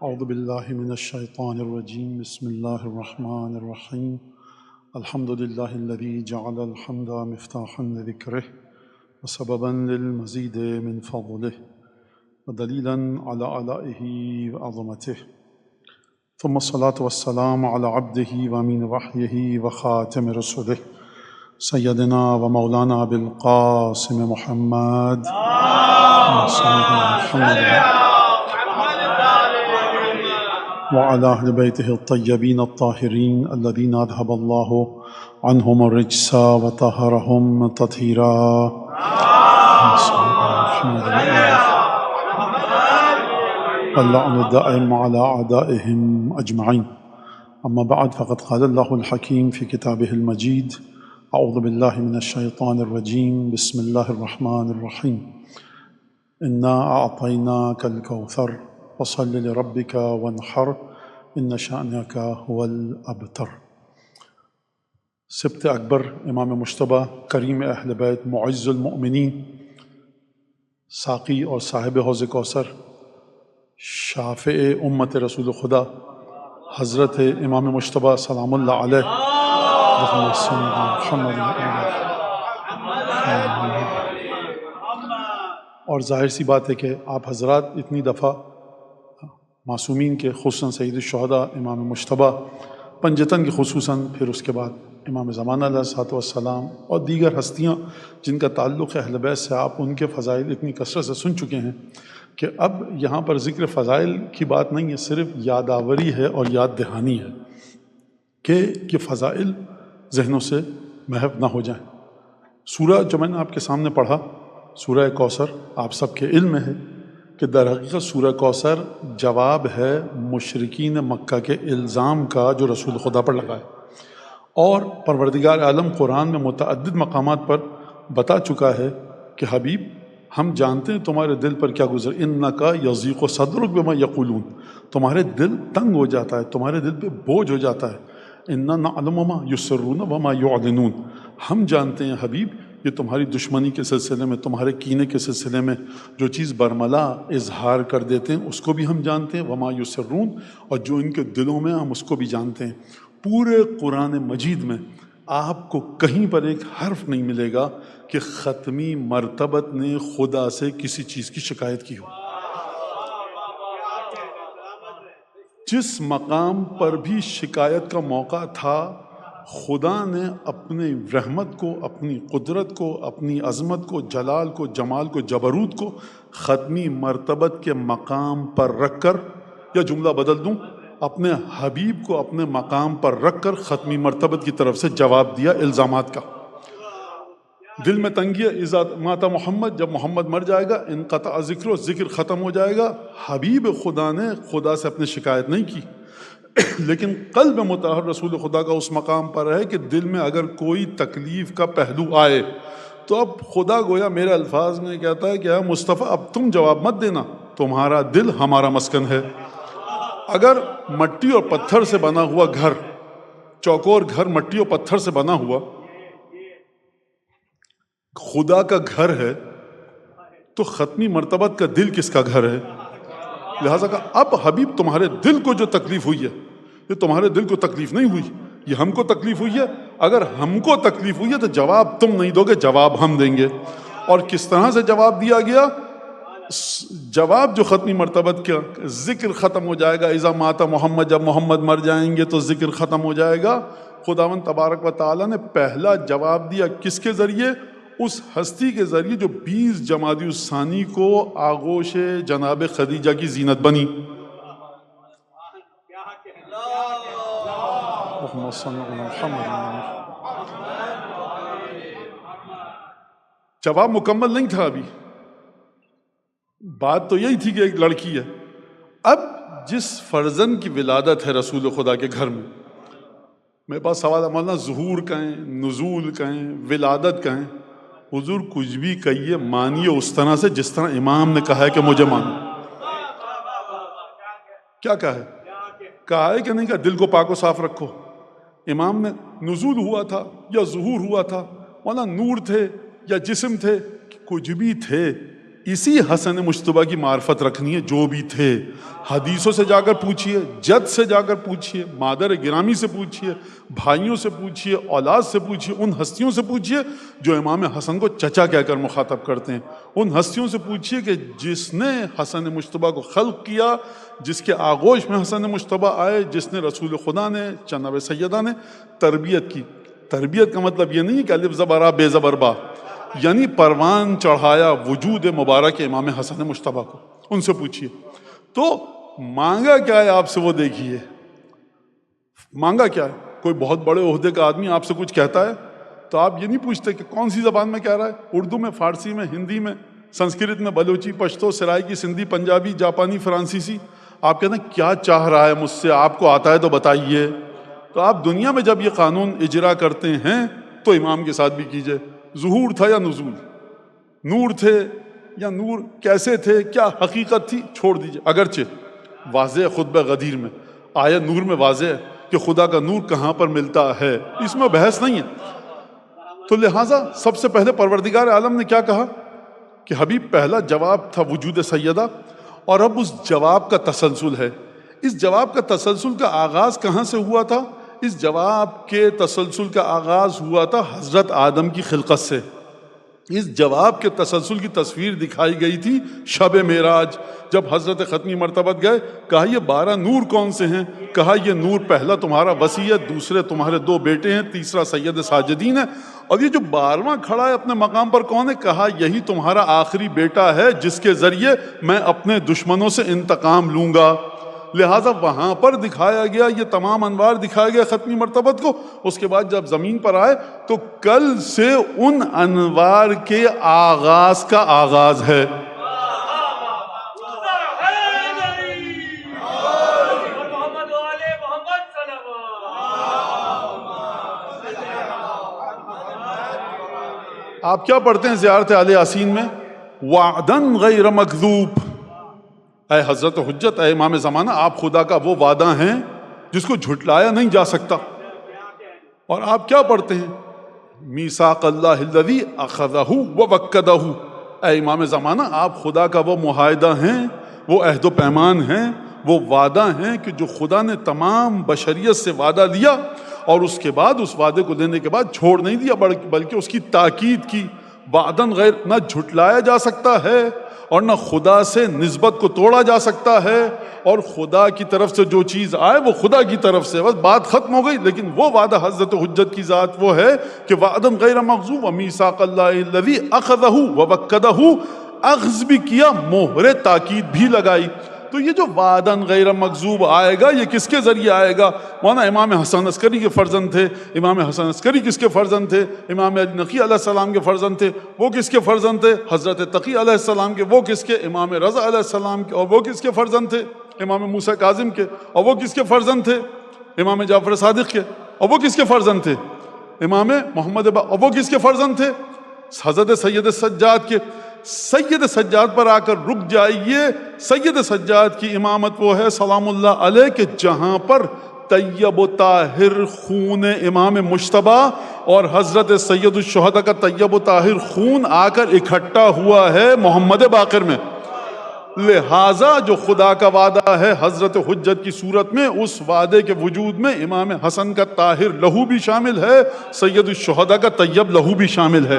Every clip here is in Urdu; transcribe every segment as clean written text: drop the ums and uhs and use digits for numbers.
اعوذ باللہ من الشیطان الرجیم بسم اللہ الرحمن الرحیم الحمد للہ الذی جعل الحمد مفتاحا لذکرہ وسببا للمزید من فضلہ ودلیلا علی آلائہ وعظمتہ ثم الصلاة والسلام علی عبدہ وامین وحیہ وخاتم رسلہ سیدنا ومولانا بالقاسم محمد وعلى أهل بيته الطيبين الطاهرين الذين أذهب الله عنهم الرجس وطهرهم تطهيرا اللعن الدائم على أعدائهم أجمعين. أما بعد فقد قال الله الحكيم في كتابه المجيد أعوذ بالله من الشيطان الرجيم بسم الله الرحمن الرحيم إنا أعطيناك الكوثر وصل لربك وانحر ان شأنك هو الابتر. سبت اکبر امام مجتبی کریم اہل بیت معز المؤمنین ساقی اور صاحب حوض کوثر شافع امت رسول خدا حضرت امام مجتبی سلام اللہ علیہ اور ظاہر سی بات ہے کہ آپ حضرات اتنی دفعہ معصومین کے خصوصاً سید الشہداء امام مجتبی پنجتن کے خصوصاً، پھر اس کے بعد امام زمانہ علیہ الصلوۃ والسلام اور دیگر ہستیاں جن کا تعلق ہے اہل بیت سے، آپ ان کے فضائل اتنی کثرت سے سن چکے ہیں کہ اب یہاں پر ذکر فضائل کی بات نہیں ہے، صرف یادآوری ہے اور یاد دہانی ہے کہ یہ فضائل ذہنوں سے محو نہ ہو جائیں. سورہ جو میں نے آپ کے سامنے پڑھا، سورہ کوثر، آپ سب کے علم میں ہے کہ در حقیقت سورہ کوثر جواب ہے مشرکین مکہ کے الزام کا جو رسول خدا پر لگا ہے، اور پروردگار عالم قرآن میں متعدد مقامات پر بتا چکا ہے کہ حبیب ہم جانتے ہیں تمہارے دل پر کیا گزر، انکا یضیق صدرک بما یقولون، تمہارے دل تنگ ہو جاتا ہے، تمہارے دل پہ بوجھ ہو جاتا ہے، انا نعلم ما یسرون وما یعلنون، ہم جانتے ہیں حبیب یہ تمہاری دشمنی کے سلسلے میں، تمہارے کینے کے سلسلے میں جو چیز برملا اظہار کر دیتے ہیں اس کو بھی ہم جانتے ہیں، وما یسرون، اور جو ان کے دلوں میں ہم اس کو بھی جانتے ہیں. پورے قرآن مجید میں آپ کو کہیں پر ایک حرف نہیں ملے گا کہ ختمی مرتبت نے خدا سے کسی چیز کی شکایت کی ہو. جس مقام پر بھی شکایت کا موقع تھا، خدا نے اپنے رحمت کو، اپنی قدرت کو، اپنی عظمت کو، جلال کو، جمال کو، جبروت کو ختمی مرتبت کے مقام پر رکھ کر، یا جملہ بدل دوں، اپنے حبیب کو اپنے مقام پر رکھ کر ختمی مرتبت کی طرف سے جواب دیا الزامات کا. دل میں تنگی ہے، اذا مات محمد، جب محمد مر جائے گا، انقطع ذکر، ذکر ختم ہو جائے گا. حبیب خدا نے خدا سے اپنی شکایت نہیں کی، لیکن قلب مطہر رسول خدا کا اس مقام پر ہے کہ دل میں اگر کوئی تکلیف کا پہلو آئے تو اب خدا گویا میرے الفاظ میں کہتا ہے کہ اے مصطفیٰ اب تم جواب مت دینا، تمہارا دل ہمارا مسکن ہے. اگر مٹی اور پتھر سے بنا ہوا گھر، چوکور گھر مٹی اور پتھر سے بنا ہوا خدا کا گھر ہے، تو ختمی مرتبت کا دل کس کا گھر ہے؟ لہٰذا کہ اب حبیب تمہارے دل کو جو تکلیف ہوئی ہے، یہ تمہارے دل کو تکلیف نہیں ہوئی، یہ ہم کو تکلیف ہوئی ہے. اگر ہم کو تکلیف ہوئی ہے تو جواب تم نہیں دو گے، جواب ہم دیں گے. اور کس طرح سے جواب دیا گیا؟ جواب جو ختمی مرتبت کا ذکر ختم ہو جائے گا، اذا مات محمد، جب محمد مر جائیں گے تو ذکر ختم ہو جائے گا. خداوند تبارک و تعالیٰ نے پہلا جواب دیا کس کے ذریعے؟ اس ہستی کے ذریعے جو 20 جمادی الثانی کو آغوش جناب خدیجہ کی زینت بنی. جواب مکمل نہیں تھا ابھی، بات تو یہی تھی کہ ایک لڑکی ہے. اب جس فرزند کی ولادت ہے رسول خدا کے گھر میں، میرے پاس سوال ہے، مولانا ظہور کہیں، نزول کہیں، ولادت کہیں، حضور کچھ بھی کہیے، مانیے اس طرح سے جس طرح امام نے کہا ہے کہ مجھے مانو. کیا کہا ہے کہ نہیں کہا دل کو پاک و صاف رکھو. امام نے نزول ہوا تھا یا ظہور ہوا تھا، مولانا نور تھے یا جسم تھے، کچھ بھی تھے، اسی حسن مشتبہ کی معرفت رکھنی ہے جو بھی تھے. حدیثوں سے جا کر پوچھیے، جد سے جا کر پوچھیے، مادر گرامی سے پوچھیے، بھائیوں سے پوچھیے، اولاد سے پوچھیے، ان ہستیوں سے پوچھیے جو امام حسن کو چچا کہہ کر مخاطب کرتے ہیں. ان ہستیوں سے پوچھیے کہ جس نے حسن مشتبہ کو خلق کیا، جس کے آغوش میں حسن مشتبہ آئے، جس نے رسول خدا نے جناب سیدہ نے تربیت کی. تربیت کا مطلب یہ نہیں ہے کہ الف زبر بے زبر با، یعنی پروان چڑھایا وجود مبارک امام حسن مشتبہ کو. ان سے پوچھیے. تو مانگا کیا ہے آپ سے وہ دیکھیے. مانگا کیا ہے؟ کوئی بہت بڑے عہدے کا آدمی آپ سے کچھ کہتا ہے تو آپ یہ نہیں پوچھتے کہ کون سی زبان میں کہہ رہا ہے، اردو میں، فارسی میں، ہندی میں، سنسکرت میں، بلوچی، پشتو، سرائکی، سندھی، پنجابی، جاپانی، فرانسیسی. آپ کہتے ہیں کیا چاہ رہا ہے مجھ سے، آپ کو آتا ہے تو بتائیے. تو آپ دنیا میں جب یہ قانون اجرا کرتے ہیں تو امام کے ساتھ بھی کیجئے. ظہور تھا یا نزول، نور تھے یا نور کیسے تھے، کیا حقیقت تھی، چھوڑ دیجئے. اگرچہ واضح خطبہ غدیر میں آیت نور میں واضح ہے کہ خدا کا نور کہاں پر ملتا ہے، اس میں بحث نہیں ہے. تو لہٰذا سب سے پہلے پروردگار عالم نے کیا کہا کہ حبیب پہلا جواب تھا وجود سیدہ، اور اب اس جواب کا تسلسل ہے. اس جواب کا تسلسل کا آغاز کہاں سے ہوا تھا؟ اس جواب کے تسلسل کا آغاز ہوا تھا حضرت آدم کی خلقت سے. اس جواب کے تسلسل کی تصویر دکھائی گئی تھی شب معراج، جب حضرت ختمی مرتبت گئے. کہا یہ 12 نور کون سے ہیں؟ کہا یہ نور پہلا تمہارا وسیع ہے، دوسرے تمہارے 2 بیٹے ہیں، تیسرا سید ساجدین ہے، اور یہ جو 12واں کھڑا ہے اپنے مقام پر کون ہے؟ کہا یہی تمہارا آخری بیٹا ہے جس کے ذریعے میں اپنے دشمنوں سے انتقام لوں گا. لہٰذا وہاں پر دکھایا گیا، یہ تمام انوار دکھایا گیا ختمی مرتبت کو. اس کے بعد جب زمین پر آئے تو کل سے ان انوار کے آغاز کا آغاز ہے. آپ کیا پڑھتے ہیں زیارت آل یاسین میں؟ وعدن غیر مکذوب. اے حضرت حجت، اے امام زمانہ، آپ خدا کا وہ وعدہ ہیں جس کو جھٹلایا نہیں جا سکتا. اور آپ کیا پڑھتے ہیں؟ میثاق اللہ الذی اخذہ ووکدہ. اے امام زمانہ، آپ خدا کا وہ معاہدہ ہیں، وہ عہد و پیمان ہیں، وہ وعدہ ہیں کہ جو خدا نے تمام بشریت سے وعدہ لیا اور اس کے بعد اس وعدے کو لینے کے بعد چھوڑ نہیں دیا بلکہ اس کی تاکید کی. وعدن غیر، نہ جھٹلایا جا سکتا ہے اور نہ خدا سے نسبت کو توڑا جا سکتا ہے، اور خدا کی طرف سے جو چیز آئے وہ خدا کی طرف سے، بس بات ختم ہو گئی. لیکن وہ وعدہ حضرت حجت کی ذات وہ ہے کہ وعدن غیر مغضوب ومیثاق اللہ الذی اخذہ ووکدہ. اخذ بھی کیا، مہر تاکید بھی لگائی. تو یہ جو وعدن غیر مغضوب آئے گا یہ کس کے ذریعے آئے گا؟ مولانا امام حسن عسکری کے فرزند تھے. امام حسن عسکری کس کے فرزند تھے؟ امام علی نقی علیہ السلام کے فرزند تھے. وہ کس کے فرزند تھے؟ حضرت تقی علیہ السلام کے. وہ کس کے؟ امام رضا علیہ السلام کے. اور وہ کس کے فرزند تھے؟ امام موسیٰ کاظم کے. اور وہ کس کے فرزند تھے؟ امام جعفر صادق کے. اور وہ کس کے فرزند تھے؟ امام محمد اور وہ کس کے فرزند تھے؟ حضرت سید سجاد کے. سید سجاد پر آ کر رک جائیے. سید سجاد کی امامت وہ ہے سلام اللہ علیہ کہ جہاں پر طیب و طاہر خون امام مجتبی اور حضرت سید الشہداء کا طیب و طاہر خون آ کر اکٹھا ہوا ہے محمد باقر میں. لہٰذا جو خدا کا وعدہ ہے حضرت حجت کی صورت میں، اس وعدے کے وجود میں امام حسن کا طاہر لہو بھی شامل ہے، سید الشہداء کا طیب لہو بھی شامل ہے.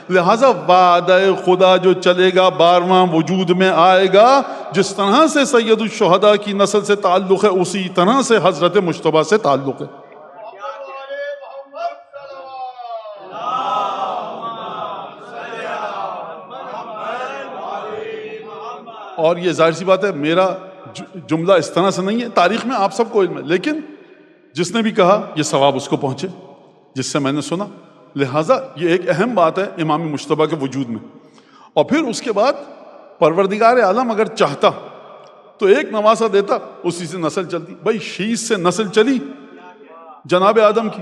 لہٰذا وعدہ خدا جو چلے گا 12واں وجود میں آئے گا. جس طرح سے سید الشہداء کی نسل سے تعلق ہے اسی طرح سے حضرت مجتبی سے تعلق ہے. اور یہ ظاہر سی بات ہے میرا جملہ اس طرح سے نہیں ہے، تاریخ میں آپ سب کو علم ہے، لیکن جس نے بھی کہا یہ ثواب اس کو پہنچے جس سے میں نے سنا. لہٰذا یہ ایک اہم بات ہے امام مجتبی کے وجود میں. اور پھر اس کے بعد پروردگار عالم اگر چاہتا تو ایک نواسہ دیتا، اسی سے نسل چلتی. بھائی شیش سے نسل چلی جناب آدم کی،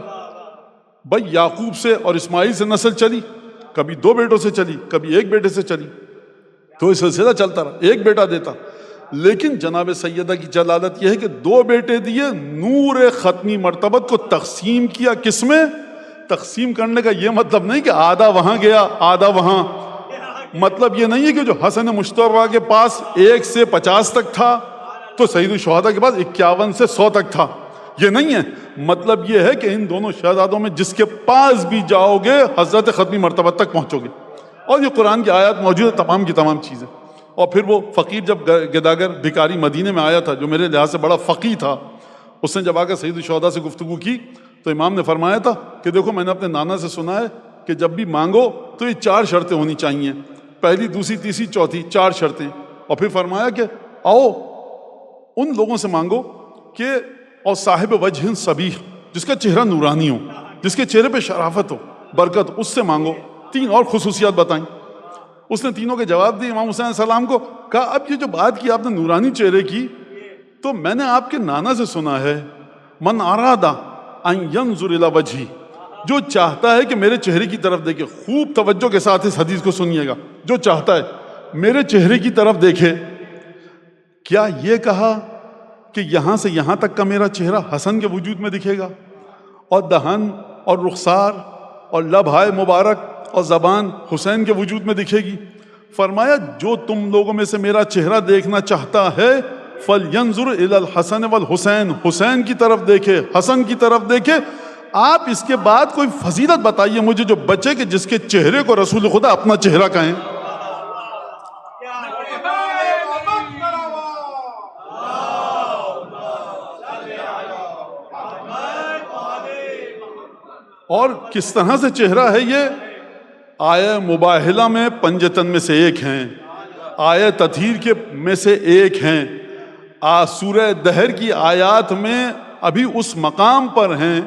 بھائی یعقوب سے اور اسماعیل سے نسل چلی، کبھی 2 بیٹوں سے چلی، کبھی 1 بیٹے سے چلی، تو یہ سلسلہ چلتا رہا. ایک بیٹا دیتا. لیکن جناب سیدہ کی جلالت یہ ہے کہ 2 بیٹے دیے، نور ختمی مرتبت کو تقسیم کیا. کس میں؟ تقسیم کرنے کا یہ مطلب نہیں کہ آدھا وہاں گیا آدھا وہاں. مطلب یہ نہیں ہے کہ جو حسن مشتبہ کے پاس 1 سے 50 تک تھا تو سید الشہداء کے پاس 51 سے 100 تک تھا، یہ نہیں ہے۔ مطلب یہ ہے کہ ان دونوں شہزادوں میں جس کے پاس بھی جاؤ گے حضرت ختمی مرتبہ تک پہنچو گے، اور یہ قرآن کی آیات موجود ہے تمام کی تمام چیزیں۔ اور پھر وہ فقیر جب گداگر بھکاری مدینے میں آیا تھا، جو میرے لحاظ سے بڑا فقیہ تھا، اس نے جب آ کر سید الشہداء سے گفتگو کی تو امام نے فرمایا تھا کہ دیکھو میں نے اپنے نانا سے سنا ہے کہ جب بھی مانگو تو یہ 4 شرطیں ہونی چاہیے، پہلی، دوسری، تیسری، چوتھی، 4 شرطیں۔ اور پھر فرمایا کہ آؤ ان لوگوں سے مانگو کہ اور صاحب وجہ صبیح، جس کا چہرہ نورانی ہو، جس کے چہرے پہ شرافت ہو، برکت ہو، اس سے مانگو۔ 3 اور خصوصیات بتائیں، اس نے تینوں کے جواب دیے۔ امام حسین علیہ السلام کو کہا اب یہ جو بات کی آپ نے نورانی چہرے کی، تو میں نے آپ کے نانا سے سنا ہے من ارادہ ان ینظر الی وجہی، جو چاہتا ہے کہ میرے چہرے کی طرف دیکھے۔ خوب توجہ کے ساتھ اس حدیث کو سنیے گا، جو چاہتا ہے میرے چہرے کی طرف دیکھے، کیا یہ کہا کہ یہاں سے یہاں تک کا میرا چہرہ حسن کے وجود میں دکھے گا، اور دہن اور رخسار اور لبہائے مبارک اور زبان حسین کے وجود میں دکھے گی؟ فرمایا جو تم لوگوں میں سے میرا چہرہ دیکھنا چاہتا ہے فَلْيَنْظُرْ إِلَى الْحَسَنِ وَالْحُسَيْنِ، حسین کی طرف دیکھے، حسن کی طرف دیکھے۔ آپ اس کے بعد کوئی فضیلت بتائیے مجھے جو بچے کہ جس کے چہرے کو رسول خدا اپنا چہرہ کہیں۔ اور کس طرح سے چہرہ ہے یہ؟ آیہ مباہلہ میں پنجتن میں سے ایک ہیں، آیہ تطہیر کے میں سے ایک ہیں، سورہ دہر کی آیات میں ابھی اس مقام پر ہیں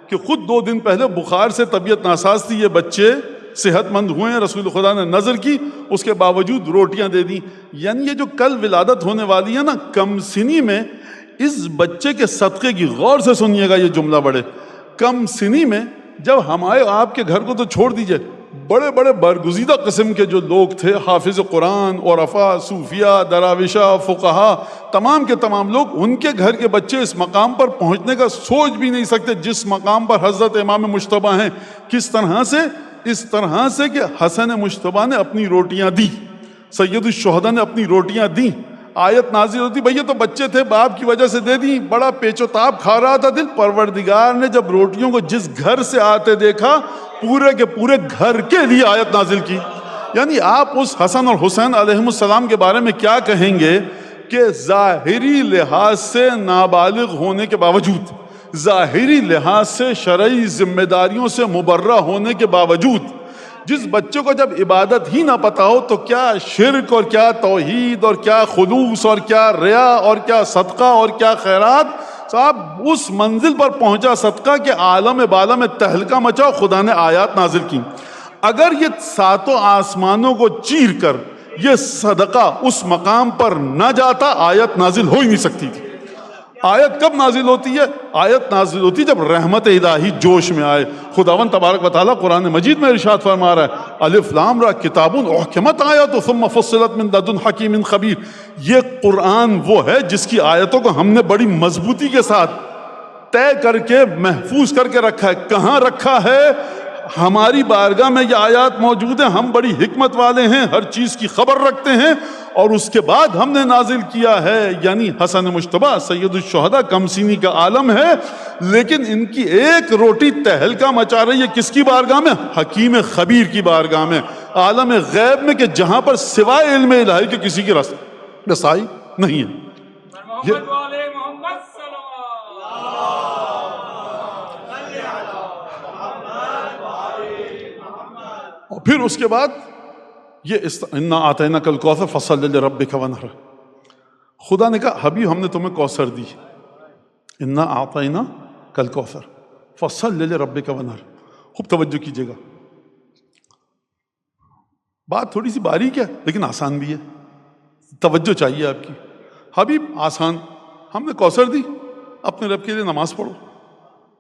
کہ خود 2 دن پہلے بخار سے طبیعت ناساز تھی، یہ بچے صحت مند ہوئے ہیں، رسول خدا نے نظر کی، اس کے باوجود روٹیاں دے دیں۔ یعنی یہ جو کل ولادت ہونے والی ہے نا، کم سنی میں اس بچے کے صدقے کی، غور سے سنیے گا یہ جملہ، بڑے کم سنی میں جب ہمارے آپ کے گھر کو تو چھوڑ دیجئے، بڑے بڑے برگزیدہ قسم کے جو لوگ تھے، حافظ قرآن، عرفاء، صوفیاء، دراویشہ، فقہا، تمام کے تمام لوگ، ان کے گھر کے بچے اس مقام پر پہنچنے کا سوچ بھی نہیں سکتے جس مقام پر حضرت امام مجتبیٰ ہیں۔ کس طرح سے؟ اس طرح سے کہ حسن مجتبیٰ نے اپنی روٹیاں دی، سید الشہداء نے اپنی روٹیاں دی۔ آیت نازل ہوتی، بھئی یہ تو بچے تھے، باپ کی وجہ سے دے دی، بڑا پیچ و تاب کھا رہا تھا دل۔ پروردگار نے جب روٹیوں کو جس گھر سے آتے دیکھا، پورے کے پورے گھر کے لیے آیت نازل کی۔ یعنی آپ اس حسن اور حسین علیہم السلام کے بارے میں کیا کہیں گے کہ ظاہری لحاظ سے نابالغ ہونے کے باوجود، ظاہری لحاظ سے شرعی ذمہ داریوں سے مبرہ ہونے کے باوجود، جس بچے کو جب عبادت ہی نہ پتا ہو تو کیا شرک اور کیا توحید اور کیا خلوص اور کیا ریا اور کیا صدقہ اور کیا خیرات، صاحب اس منزل پر پہنچا صدقہ کہ عالم بالا میں تہلکہ مچا، خدا نے آیات نازل کی۔ اگر یہ 7 آسمانوں کو چیر کر یہ صدقہ اس مقام پر نہ جاتا، آیت نازل ہو ہی نہیں سکتی تھی۔ آیت کب نازل ہوتی ہے؟ آیت نازل ہوتی ہے جب رحمت الہی جوش میں آئے۔ خداوند تبارک و تعالیٰ قرآن مجید میں ارشاد فرما رہا ہے، الف لام را کتاب احکمت آیات ثم فصلت من لدن حکیم خبیر۔ یہ قرآن وہ ہے جس کی آیتوں کو ہم نے بڑی مضبوطی کے ساتھ طے کر کے محفوظ کر کے رکھا ہے۔ کہاں رکھا ہے؟ ہماری بارگاہ میں یہ آیات موجود ہیں، ہم بڑی حکمت والے ہیں، ہر چیز کی خبر رکھتے ہیں، اور اس کے بعد ہم نے نازل کیا ہے۔ یعنی حسن مجتبیٰ سید الشہداء کم سینی کا عالم ہے، لیکن ان کی ایک روٹی تہلکہ مچا رہی ہے کس کی بارگاہ میں؟ حکیم خبیر کی بارگاہ میں، عالم غیب میں، کہ جہاں پر سوائے علم الہی کے کسی کی رسائی نہیں ہے۔ اور پھر اس کے بعد یہ انا اعطیناک الکوثر فصلی لربک وانحر۔ خدا نے کہا حبیب ہم نے تمہیں کوثر دی، انا اعطیناک الکوثر فصلی لربک وانحر۔ خوب توجہ کیجیے گا، بات تھوڑی سی باریک ہے لیکن آسان بھی ہے، توجہ چاہیے آپ کی۔ حبیب آسان، ہم نے کوثر دی، اپنے رب کے لیے نماز پڑھو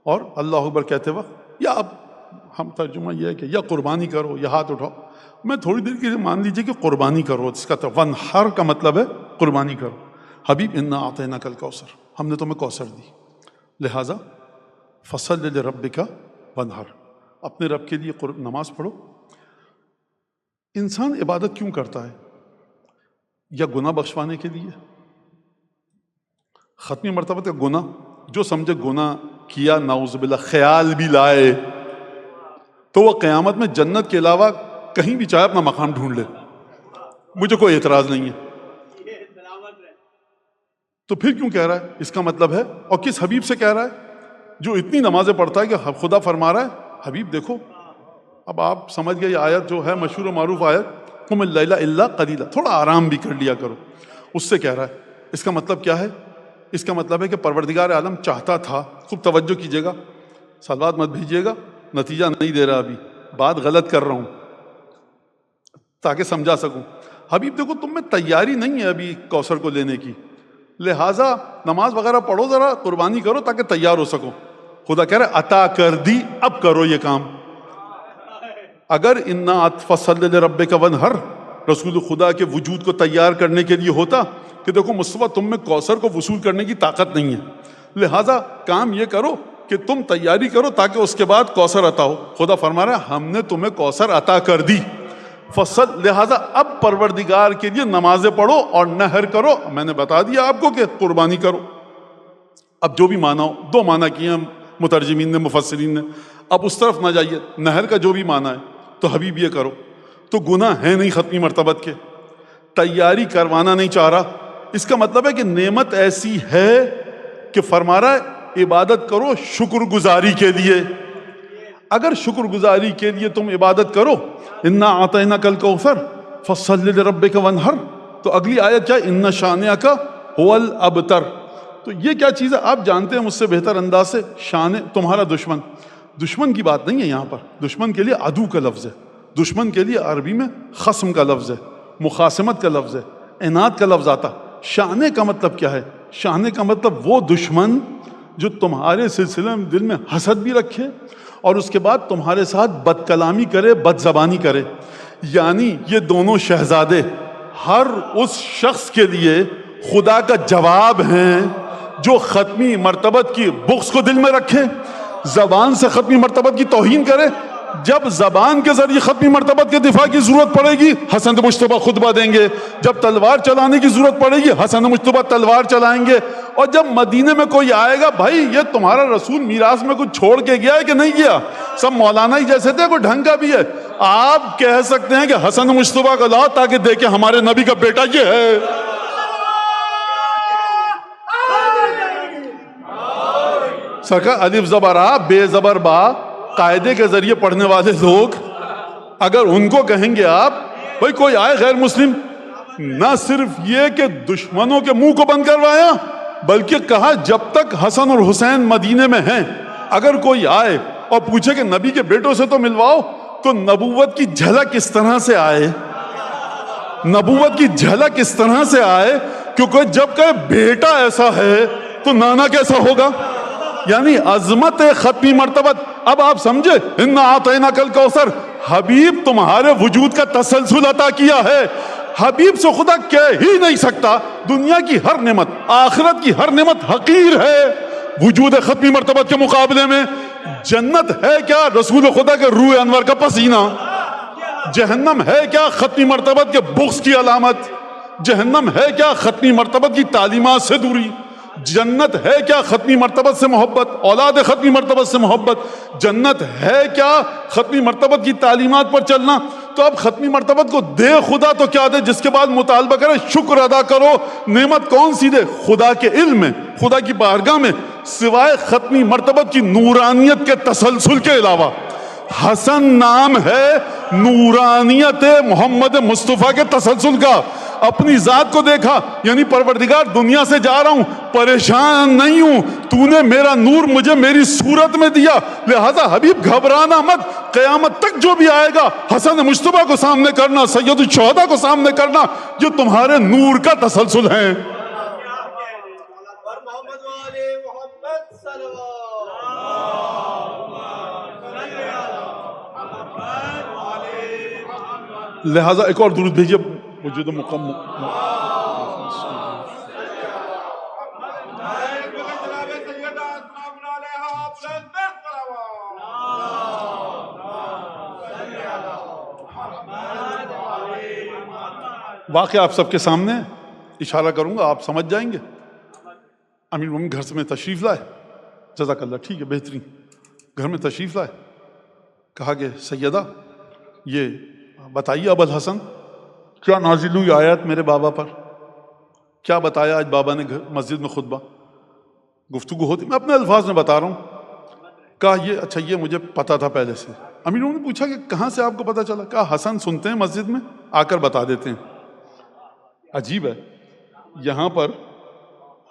اور اللہ اکبر کہتے وقت، یا اب ہم ترجمہ یہ ہے کہ یا قربانی کرو یا ہاتھ اٹھاؤ۔ میں تھوڑی دیر کے لیے مان لیجئے کہ قربانی کرو، اس کا وانحر کا مطلب ہے قربانی کرو۔ حبیب انا اعطیناک الکوثر، ہم نے تمہیں کوثر دی، لہٰذا فصلی لربک وانحر، اپنے رب کے لیے نماز پڑھو انسان عبادت کیوں کرتا ہے؟ یا گناہ بخشوانے کے لیے؟ ختمی مرتبہ کا گناہ، جو سمجھے گناہ کیا نعوذ باللہ خیال بھی لائے تو وہ قیامت میں جنت کے علاوہ کہیں بھی چاہے اپنا مقام ڈھونڈ لے، مجھے کوئی اعتراض نہیں ہے. تو پھر کیوں کہہ رہا ہے؟ اس کا مطلب ہے، اور کس حبیب سے کہہ رہا ہے جو اتنی نمازیں پڑھتا ہے کہ خدا فرما رہا ہے حبیب دیکھو. اب آپ سمجھ گئے یہ آیت جو ہے مشہور و معروف آیت قم اللیل الا قلیلا، تھوڑا آرام بھی کر لیا کرو، اس سے کہہ رہا ہے. اس کا مطلب کیا ہے؟ اس کا مطلب ہے کہ پروردگار عالم چاہتا تھا، خوب توجہ کیجیے گا، سلوات مت بھیجیے گا، نتیجہ نہیں دے رہا، ابھی بات غلط کر رہا ہوں تاکہ سمجھا سکوں. حبیب دیکھو تم میں تیاری نہیں ہے ابھی کوثر کو لینے کی، لہٰذا نماز وغیرہ پڑھو، ذرا قربانی کرو تاکہ تیار ہو سکو. خدا کہہ رہے عطا کر دی، اب کرو یہ کام. اگر انا فصل لربک وانحر رسول خدا کے وجود کو تیار کرنے کے لیے ہوتا کہ دیکھو مصطفیٰ تم میں کوثر کو وصول کرنے کی طاقت نہیں ہے، لہٰذا کام یہ کرو کہ تم تیاری کرو تاکہ اس کے بعد کوثر عطا ہو. خدا فرما رہا ہے ہم نے تمہیں کوثر عطا کر دی فصل، لہٰذا اب پروردگار کے لیے نمازیں پڑھو اور نہر کرو. میں نے بتا دیا آپ کو کہ قربانی کرو. اب جو بھی معنی ہو، دو معنی کیے ہیں مترجمین نے مفسرین نے، اب اس طرف نہ جائیے. نہر کا جو بھی معنی ہے تو حبیب یہ کرو. تو گناہ ہے نہیں ختمی مرتبت کے، تیاری کروانا نہیں چاہ رہا. اس کا مطلب ہے کہ نعمت ایسی ہے کہ فرما رہا ہے عبادت کرو شکر گزاری کے لیے. اگر شکر گزاری کے لیے تم عبادت کرو، انا اعطیناک الکوثر فصل لربک وانحر، تو اگلی آیت کیا ہے؟ ان شانئک هو الابتر. تو یہ کیا چیز ہے آپ جانتے ہیں مجھ سے بہتر انداز سے. شان تمہارا دشمن، دشمن کی بات نہیں ہے یہاں پر، دشمن کے لیے عدو کا لفظ ہے. دشمن کے لیے عربی میں خصم کا لفظ ہے، مخاصمت کا لفظ ہے، عناد کا لفظ آتا. شانے کا مطلب کیا ہے؟ شانے کا مطلب وہ دشمن جو تمہارے سلسلے میں دل میں حسد بھی رکھے اور اس کے بعد تمہارے ساتھ بد کلامی کرے، بد زبانی کرے. یعنی یہ دونوں شہزادے ہر اس شخص کے لیے خدا کا جواب ہیں جو ختمی مرتبت کی بغض کو دل میں رکھے، زبان سے ختمی مرتبت کی توہین کرے. جب زبان کے ذریعے ختمی مرتبت کے دفاع کی ضرورت پڑے گی حسن مجتبیٰ خطبہ دیں گے، جب تلوار چلانے کی ضرورت پڑے گی حسن مجتبیٰ تلوار چلائیں گے. اور جب مدینے میں کوئی آئے گا، بھائی یہ تمہارا رسول میراث میں کچھ چھوڑ کے گیا ہے کہ نہیں گیا؟ سب مولانا ہی جیسے تھے، کوئی ڈھنگ کا بھی ہے. آپ کہہ سکتے ہیں کہ حسن مجتبیٰ کو لاؤ تاکہ دیکھیں ہمارے نبی کا بیٹا یہ ہے. سرکار الف زبر آ بے زبر با قاعدے کے ذریعے پڑھنے والے لوگ اگر ان کو کہیں گے آپ بھائی کوئی آئے غیر مسلم، نہ صرف یہ کہ دشمنوں کے منہ کو بند کروایا بلکہ کہا جب تک حسن اور حسین مدینے میں ہیں اگر کوئی آئے اور پوچھے کہ نبی کے بیٹوں سے تو ملواؤ، تو نبوت کی جھلک اس طرح سے آئے، نبوت کی جھلک اس طرح سے آئے، کیونکہ جب کہ بیٹا ایسا ہے تو نانا کیسا ہوگا. یعنی عظمت ختمی مرتبت. اب آپ سمجھے انا اعطیناک الکوثر، حبیب تمہارے وجود کا تسلسل عطا کیا ہے. حبیب سے خدا کہہ ہی نہیں سکتا دنیا کی ہر نعمت، آخرت کی ہر نعمت حقیر ہے وجود ختمی مرتبت کے مقابلے میں. جنت ہے کیا؟ رسول خدا کے روح انور کا پسینہ. جہنم ہے کیا؟ ختمی مرتبت کے بغض کی علامت. جہنم ہے کیا؟ ختمی مرتبت کی تعلیمات سے دوری. جنت ہے کیا؟ ختمی مرتبت سے محبت، اولاد ختمی مرتبت سے محبت. جنت ہے کیا؟ ختمی مرتبت کی تعلیمات پر چلنا. تو اب ختمی مرتبت کو دے خدا تو کیا دے، جس کے بعد مطالبہ کرے شکر ادا کرو. نعمت کون سی دے؟ خدا کے علم میں، خدا کی بارگاہ میں، سوائے ختمی مرتبت کی نورانیت کے تسلسل کے علاوہ. حسن نام ہے نورانیت محمد مصطفیٰ کے تسلسل کا. اپنی ذات کو دیکھا، یعنی پروردگار دنیا سے جا رہا ہوں، پریشان نہیں ہوں، تو نے میرا نور مجھے میری صورت میں دیا، لہذا حبیب گھبرانا مت. قیامت تک جو بھی آئے گا حسن مجتبیٰ کو سامنے کرنا، سید الشہداء کو سامنے کرنا، جو تمہارے نور کا تسلسل ہے. لہذا ایک اور درود بھیجیے وجود مکمل. واقعہ آپ سب کے سامنے ہے، اشارہ کروں گا آپ سمجھ جائیں گے۔ امیر المومنین گھر میں تشریف لائے، جزاک اللہ، ٹھیک ہے، بہترین، گھر میں تشریف لائے، کہا کہ سیدہ یہ بتائیے ابو الحسن کیا نازل ہوئی آیات میرے بابا پر، کیا بتایا آج بابا نے مسجد میں خطبہ، گفتگو ہوتی، میں اپنے الفاظ میں بتا رہا ہوں۔ کہا یہ اچھا یہ مجھے پتا تھا پہلے سے۔ امیر نے پوچھا کہ کہاں سے آپ کو پتا چلا؟ کہا حسن سنتے ہیں مسجد میں، آ کر بتا دیتے ہیں۔ عجیب ہے، یہاں پر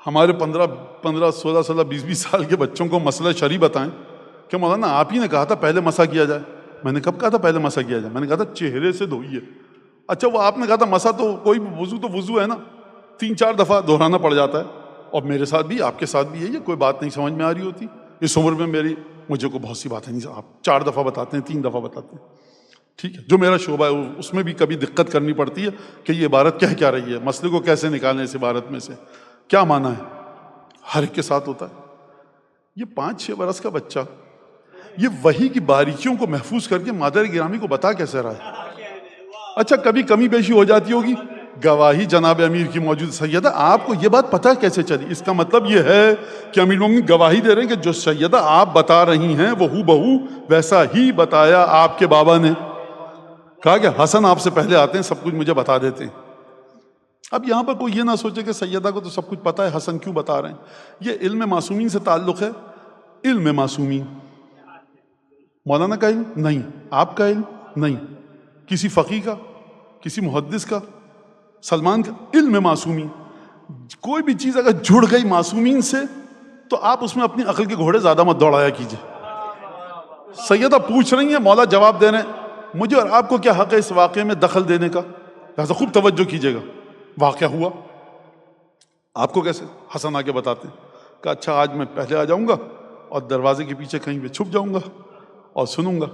ہمارے 15 16 16 20 سال کے بچوں کو مسئلہ شرعی بتائیں کہ مولانا آپ ہی نے کہا تھا پہلے مسح کیا جائے۔ میں نے کب کہا تھا پہلے مسح کیا جائے؟ میں نے کہا تھا چہرے سے دھوئیے۔ اچھا وہ آپ نے کہا تھا مسح تو کوئی وضو تو وضو ہے نا، 3 4 دفعہ دہرانا پڑ جاتا ہے، اور میرے ساتھ بھی آپ کے ساتھ بھی ہے، یہ کوئی بات نہیں سمجھ میں آ رہی ہوتی اس عمر میں مجھے کو بہت سی باتیں نہیں، آپ 4 دفعہ بتاتے ہیں، 3 دفعہ بتاتے ہیں، ٹھیک ہے، جو میرا شعبہ ہے اس میں بھی کبھی دقت کرنی پڑتی ہے کہ یہ عبارت کہہ کیا رہی ہے، مسئلے کو کیسے نکالیں اس عبارت میں سے، کیا معنی ہے، ہر ایک کے ساتھ ہوتا ہے۔ یہ 5 6 برس کا بچہ یہ وحی کی باریکیوں کو محفوظ کر کے مادر گرامی کو بتا کیسے رہا ہے؟ اچھا کبھی کمی بیشی ہو جاتی ہوگی، گواہی جناب امیر کی موجود، سیدہ آپ کو یہ بات پتہ کیسے چلی؟ اس کا مطلب یہ ہے کہ امیر المومنین گواہی دے رہے ہیں کہ جو سیدہ آپ بتا رہی ہیں وہ ہو بہو ویسا ہی بتایا آپ کے بابا نے۔ کہا کہ حسن آپ سے پہلے آتے ہیں، سب کچھ مجھے بتا دیتے ہیں۔ اب یہاں پر کوئی یہ نہ سوچے کہ سیدہ کو تو سب کچھ پتہ ہے، حسن کیوں بتا رہے ہیں؟ یہ علم معصومین سے تعلق ہے، علم معصومین، مولانا کا علم نہیں، آپ کا علم نہیں، کسی فقیہ کا، کسی محدث کا، سلمان کا، علم معصومین۔ کوئی بھی چیز اگر جڑ گئی معصومین سے تو آپ اس میں اپنی عقل کے گھوڑے زیادہ مت دوڑایا کیجئے۔ سیدہ پوچھ رہی ہیں، مولا جواب دے رہے ہیں، مجھے اور آپ کو کیا حق ہے اس واقعے میں دخل دینے کا؟ لہذا خوب توجہ کیجئے گا۔ واقعہ ہوا، آپ کو کیسے؟ حسن آگے بتاتے ہیں کہ اچھا آج میں پہلے آ جاؤں گا اور دروازے کے پیچھے کہیں پہ چھپ جاؤں گا اور سنوں گا۔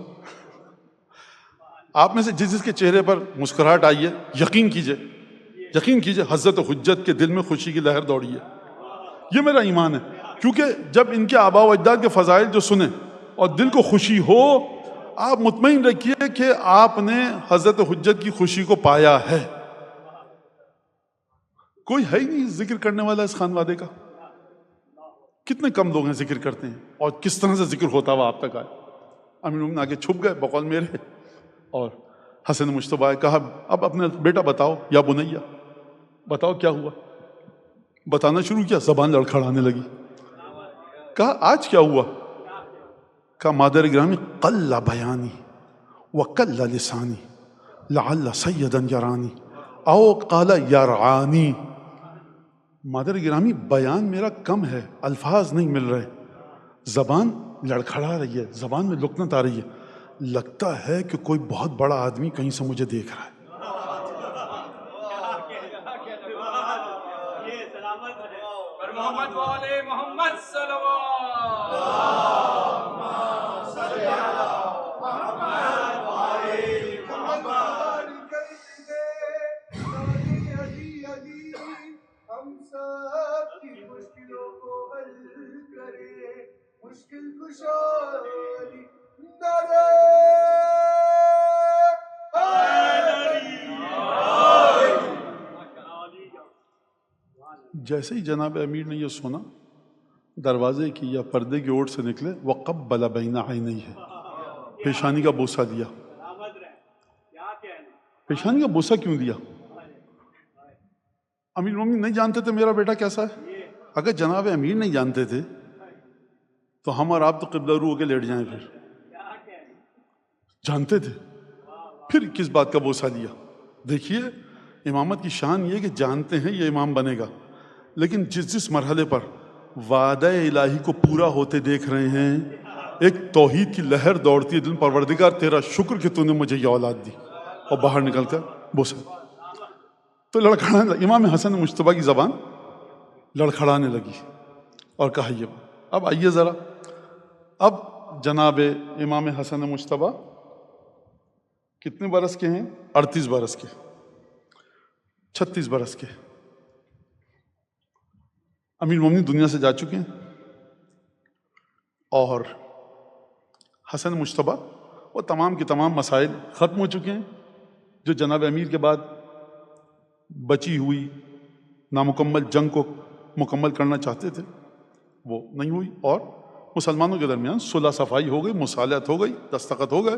آپ میں سے جس کے چہرے پر مسکراہٹ آئی ہے، یقین کیجئے حضرت حجت کے دل میں خوشی کی لہر دوڑی ہے۔ یہ میرا ایمان ہے، کیونکہ جب ان کے آباء و اجداد کے فضائل جو سنیں اور دل کو خوشی ہو، آپ مطمئن رکھیے کہ آپ نے حضرت حجت کی خوشی کو پایا ہے۔ کوئی ہے ہی نہیں ذکر کرنے والا اس خانوادے کا، کتنے کم لوگ ہیں ذکر کرتے ہیں، اور کس طرح سے ذکر ہوتا ہوا آپ تک آئے۔ امیر المومنین آگے چھپ گئے بقول میرے، اور حسن مجتبیٰ کہا اب اپنے بیٹا بتاؤ یا بنیا، بتاؤ کیا ہوا۔ بتانا شروع کیا، زبان لڑکھڑانے لگی۔ کہا آج کیا ہوا؟ کہا مادر گرامی قل بیانی وقل لسانی لعل سیدا یرانی او قال یرعانی۔ مادر گرامی بیان میرا کم ہے، الفاظ نہیں مل رہے، زبان لڑکھڑا رہی ہے، زبان میں لکنت آ رہی ہے، لگتا ہے کہ کوئی بہت بڑا آدمی کہیں سے مجھے دیکھ رہا ہے۔ محمد والے محمد صلوات، ہم سب کی مشکلوں کو حل کرے، مشکل کشائی نعرہ جیسے ہی جناب امیر نے یہ سنا، دروازے کی یا پردے کی اوٹ سے نکلے، وَقَبَّلَ بَيْنَ عَيْنَيْهِ، پیشانی کا بوسہ دیا۔ پیشانی کا بوسہ کیوں دیا؟ امیر المومنین نہیں جانتے تھے میرا بیٹا کیسا ہے؟ اگر جناب امیر نہیں جانتے تھے تو ہم اور آپ تو قبلہ رو ہو کے لیٹ جائیں، پھر جانتے تھے، پھر کس بات کا بوسہ دیا؟ دیکھیے امامت کی شان یہ کہ جانتے ہیں یہ امام بنے گا، لیکن جس مرحلے پر وعدہ الہی کو پورا ہوتے دیکھ رہے ہیں، ایک توحید کی لہر دوڑتی ہے دل، پروردگار تیرا شکر کہ تو نے مجھے یہ اولاد دی، اور باہر نکل کر بوسہ تو لڑکھڑانے لگا۔ امام حسن مجتبیٰ کی زبان لڑکھڑانے لگی اور کہا یہ اب آئیے ذرا، اب جناب امام حسن مجتبیٰ کتنے برس کے ہیں؟ 38 برس کے، 36 برس کے، امیر المومنین دنیا سے جا چکے ہیں، اور حسن مجتبیٰ وہ تمام کے تمام مسائل ختم ہو چکے ہیں جو جناب امیر کے بعد بچی ہوئی نامکمل جنگ کو مکمل کرنا چاہتے تھے، وہ نہیں ہوئی، اور مسلمانوں کے درمیان صلح صفائی ہو گئی، مصالحت ہو گئی، دستخط ہو گئے۔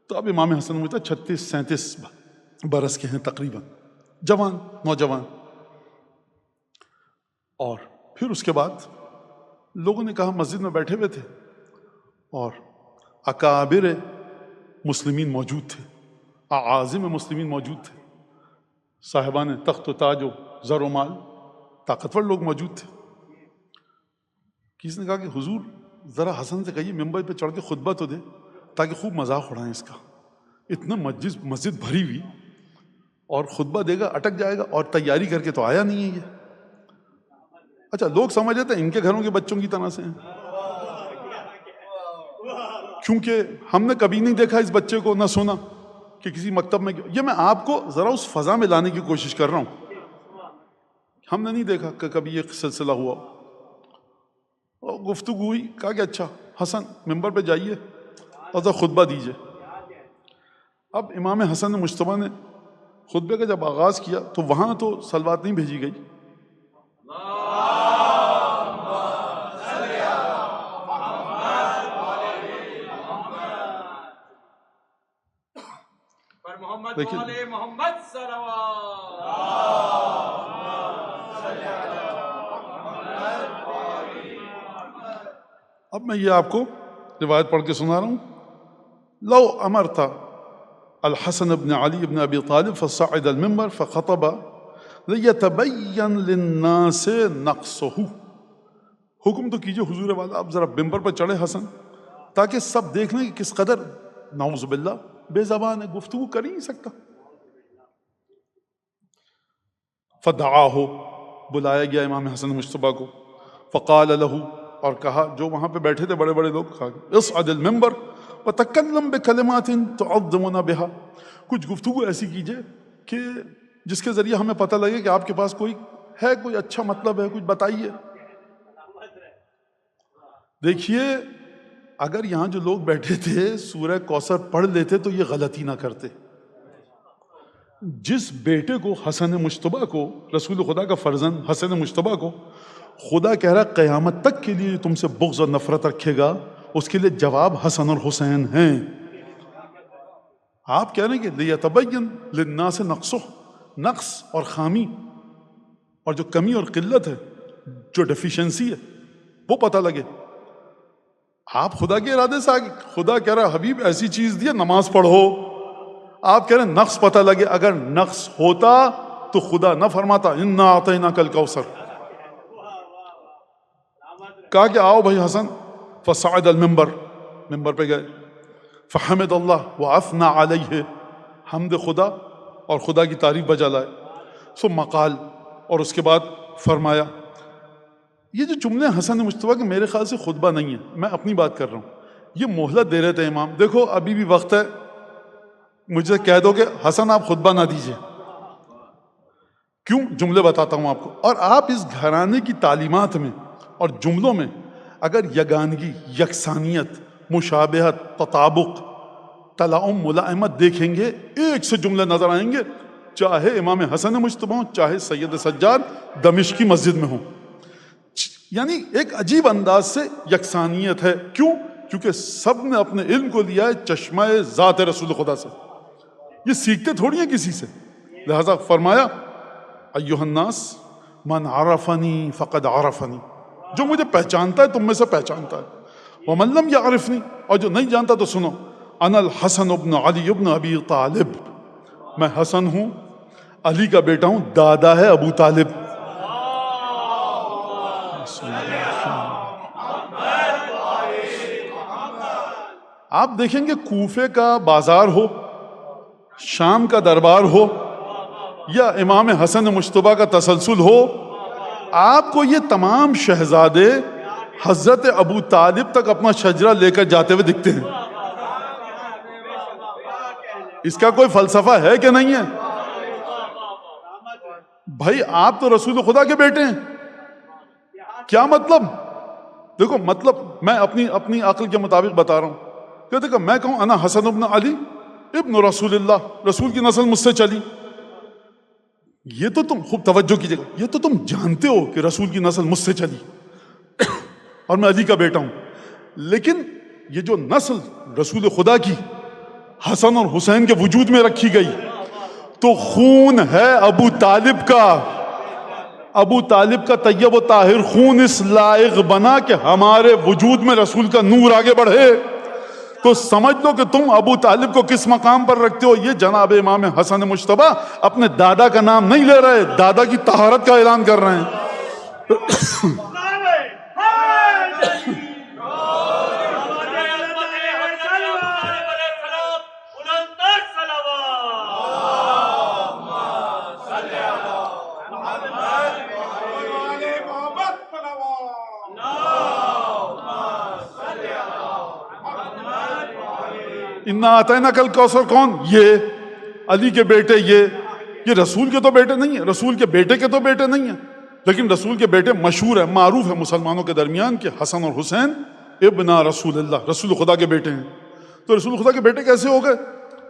تو اب امام حسن مجتبیٰ 36-37 برس کے ہیں تقریباً، جوان نوجوان۔ اور پھر اس کے بعد لوگوں نے کہا، مسجد میں بیٹھے ہوئے تھے اور اکابر مسلمین موجود تھے، اعاظم مسلمین موجود تھے، صاحبان تخت و تاج و زر و مال، طاقتور لوگ موجود تھے۔ کسی نے کہا کہ حضور ذرا حسن سے کہیے ممبر پہ چڑھ کے خطبہ تو دے تاکہ خوب مذاق اڑائیں اس کا، اتنا مسجد بھری ہوئی اور خطبہ دے گا اٹک جائے گا، اور تیاری کر کے تو آیا نہیں ہے یہ۔ اچھا، لوگ سمجھ لیتے ہیں ان کے گھروں کے بچوں کی طرح سے ہیں، کیونکہ ہم نے کبھی نہیں دیکھا اس بچے کو، نہ سنا کہ کسی مکتب میں۔ یہ میں آپ کو ذرا اس فضا میں لانے کی کوشش کر رہا ہوں، ہم نے نہیں دیکھا کہ کبھی یہ سلسلہ ہوا۔ اور گفتگو ہوئی، کہا کہ اچھا حسن ممبر پہ جائیے اور ذرا خطبہ دیجیے۔ اب امام حسن مجتبیٰ نے خطبے کا جب آغاز کیا تو وہاں تو صلوات نہیں بھیجی گئی، محمد محمد اب میں یہ آپ کو روایت پڑھ کے سنا رہا ہوں۔ لو امرت الحسن بن علی بن ابی طالب فصعد المنبر فخطب لیتبین للناس نقصہ، حکم تو کیجئے حضور والا، اب ذرا ممبر پر چڑھے حسن تاکہ سب دیکھ لیں کہ کس قدر نعوذ باللہ بے زبان ہے، گفتگو کر ہی نہیں سکتا۔ فدعاہ، بلایا گیا امام حسن مجتبیٰ کو، فقال لہ، اور کہا، جو وہاں پہ بیٹھے تھے بڑے بڑے لوگ، کہا اصعد المنبر وتکلم بکلمات تعظمنا بها، کچھ گفتگو ایسی کیجئے کہ جس کے ذریعے ہمیں پتہ لگے کہ آپ کے پاس کوئی ہے، کوئی اچھا مطلب ہے، کچھ بتائیے۔ دیکھیے، اگر یہاں جو لوگ بیٹھے تھے سورہ کوثر پڑھ لیتے تو یہ غلطی نہ کرتے۔ جس بیٹے کو، حسن مجتبیٰ کو، رسول خدا کا فرزند حسن مجتبیٰ کو خدا کہہ رہا قیامت تک کے لیے تم سے بغض اور نفرت رکھے گا، اس کے لیے جواب حسن اور حسین ہیں۔ آپ کہہ رہے ہیں کہ لیتبین للناس نقصہ، نقص اور خامی اور جو کمی اور قلت ہے، جو ڈیفیشنسی ہے، وہ پتہ لگے۔ آپ خدا کے ارادے سے آگے، خدا کہہ رہا حبیب ایسی چیز دی ہے، نماز پڑھو، آپ کہہ رہے ہیں نقص پتہ لگے۔ اگر نقص ہوتا تو خدا نہ فرماتا انا اعطیناک الکوثر، کہا کہ آؤ بھائی حسن، فصعد المنبر، ممبر پہ گئے، فحمد اللہ واثنى علیہ، حمد خدا اور خدا کی تعریف بجا لائے، ثم قال، اور اس کے بعد فرمایا، یہ جو جملے حسن مجتبیٰ کے میرے خیال سے خطبہ نہیں ہے، میں اپنی بات کر رہا ہوں، یہ مہلت دے رہے تھے امام، دیکھو ابھی بھی وقت ہے، مجھے کہہ دو کہ حسن آپ خطبہ نہ دیجیے، کیوں؟ جملے بتاتا ہوں آپ کو، اور آپ اس گھرانے کی تعلیمات میں اور جملوں میں اگر یگانگی، یکسانیت، مشابہت، تطابق، تلاؤم، ملائمت دیکھیں گے، ایک سے جملے نظر آئیں گے، چاہے امام حسن مجتبیٰ ہوں، چاہے سید سجاد دمشق کی مسجد میں ہوں، یعنی ایک عجیب انداز سے یکسانیت ہے۔ کیوں؟ کیونکہ سب نے اپنے علم کو لیا ہے چشمہ ذات رسول خدا سے، یہ سیکھتے تھوڑی ہیں کسی سے، لہذا فرمایا ایھا الناس من عرفنی فقد عرفنی، جو مجھے پہچانتا ہے تم میں سے پہچانتا ہے، ومن لم یعرفنی، اور جو نہیں جانتا تو سنو، انا الحسن ابن علی ابن ابی طالب، میں حسن ہوں، علی کا بیٹا ہوں، دادا ہے ابو طالب۔ آپ دیکھیں گے کوفے کا بازار ہو، شام کا دربار ہو، یا امام حسن مجتبیٰ کا تسلسل ہو، آپ کو یہ تمام شہزادے حضرت ابو طالب تک اپنا شجرہ لے کر جاتے ہوئے دکھتے ہیں۔ اس کا کوئی فلسفہ ہے کہ نہیں ہے؟ بھائی آپ تو رسول خدا کے بیٹے ہیں، کیا مطلب؟ دیکھو مطلب میں اپنی عقل کے مطابق بتا رہا ہوں کہ دیکھو میں کہوں انا حسن ابن علی ابن رسول اللہ، رسول کی نسل مجھ سے چلی، یہ تو تم خوب توجہ کیجیے گا، یہ تو تم جانتے ہو کہ رسول کی نسل مجھ سے چلی اور میں علی کا بیٹا ہوں، لیکن یہ جو نسل رسول خدا کی حسن اور حسین کے وجود میں رکھی گئی تو خون ہے ابو طالب کا، ابو طالب کا طیب و طاہر خون اس لائق بنا کہ ہمارے وجود میں رسول کا نور آگے بڑھے، تو سمجھ لو کہ تم ابو طالب کو کس مقام پر رکھتے ہو۔ یہ جناب امام حسن مجتبیٰ اپنے دادا کا نام نہیں لے رہے، دادا کی طہارت کا اعلان کر رہے ہیں۔ اِنَّا أَعْطَيْنَاكَ الْكَوْثَرَ کون؟ یہ علی کے بیٹے، یہ رسول کے تو بیٹے نہیں ہیں، رسول کے بیٹے کے تو بیٹے نہیں ہیں، لیکن رسول کے بیٹے مشہور ہے، معروف ہے مسلمانوں کے درمیان کہ حسن اور حسین ابنا رسول اللہ، رسول خدا کے بیٹے ہیں۔ تو رسول خدا کے بیٹے کیسے ہو گئے؟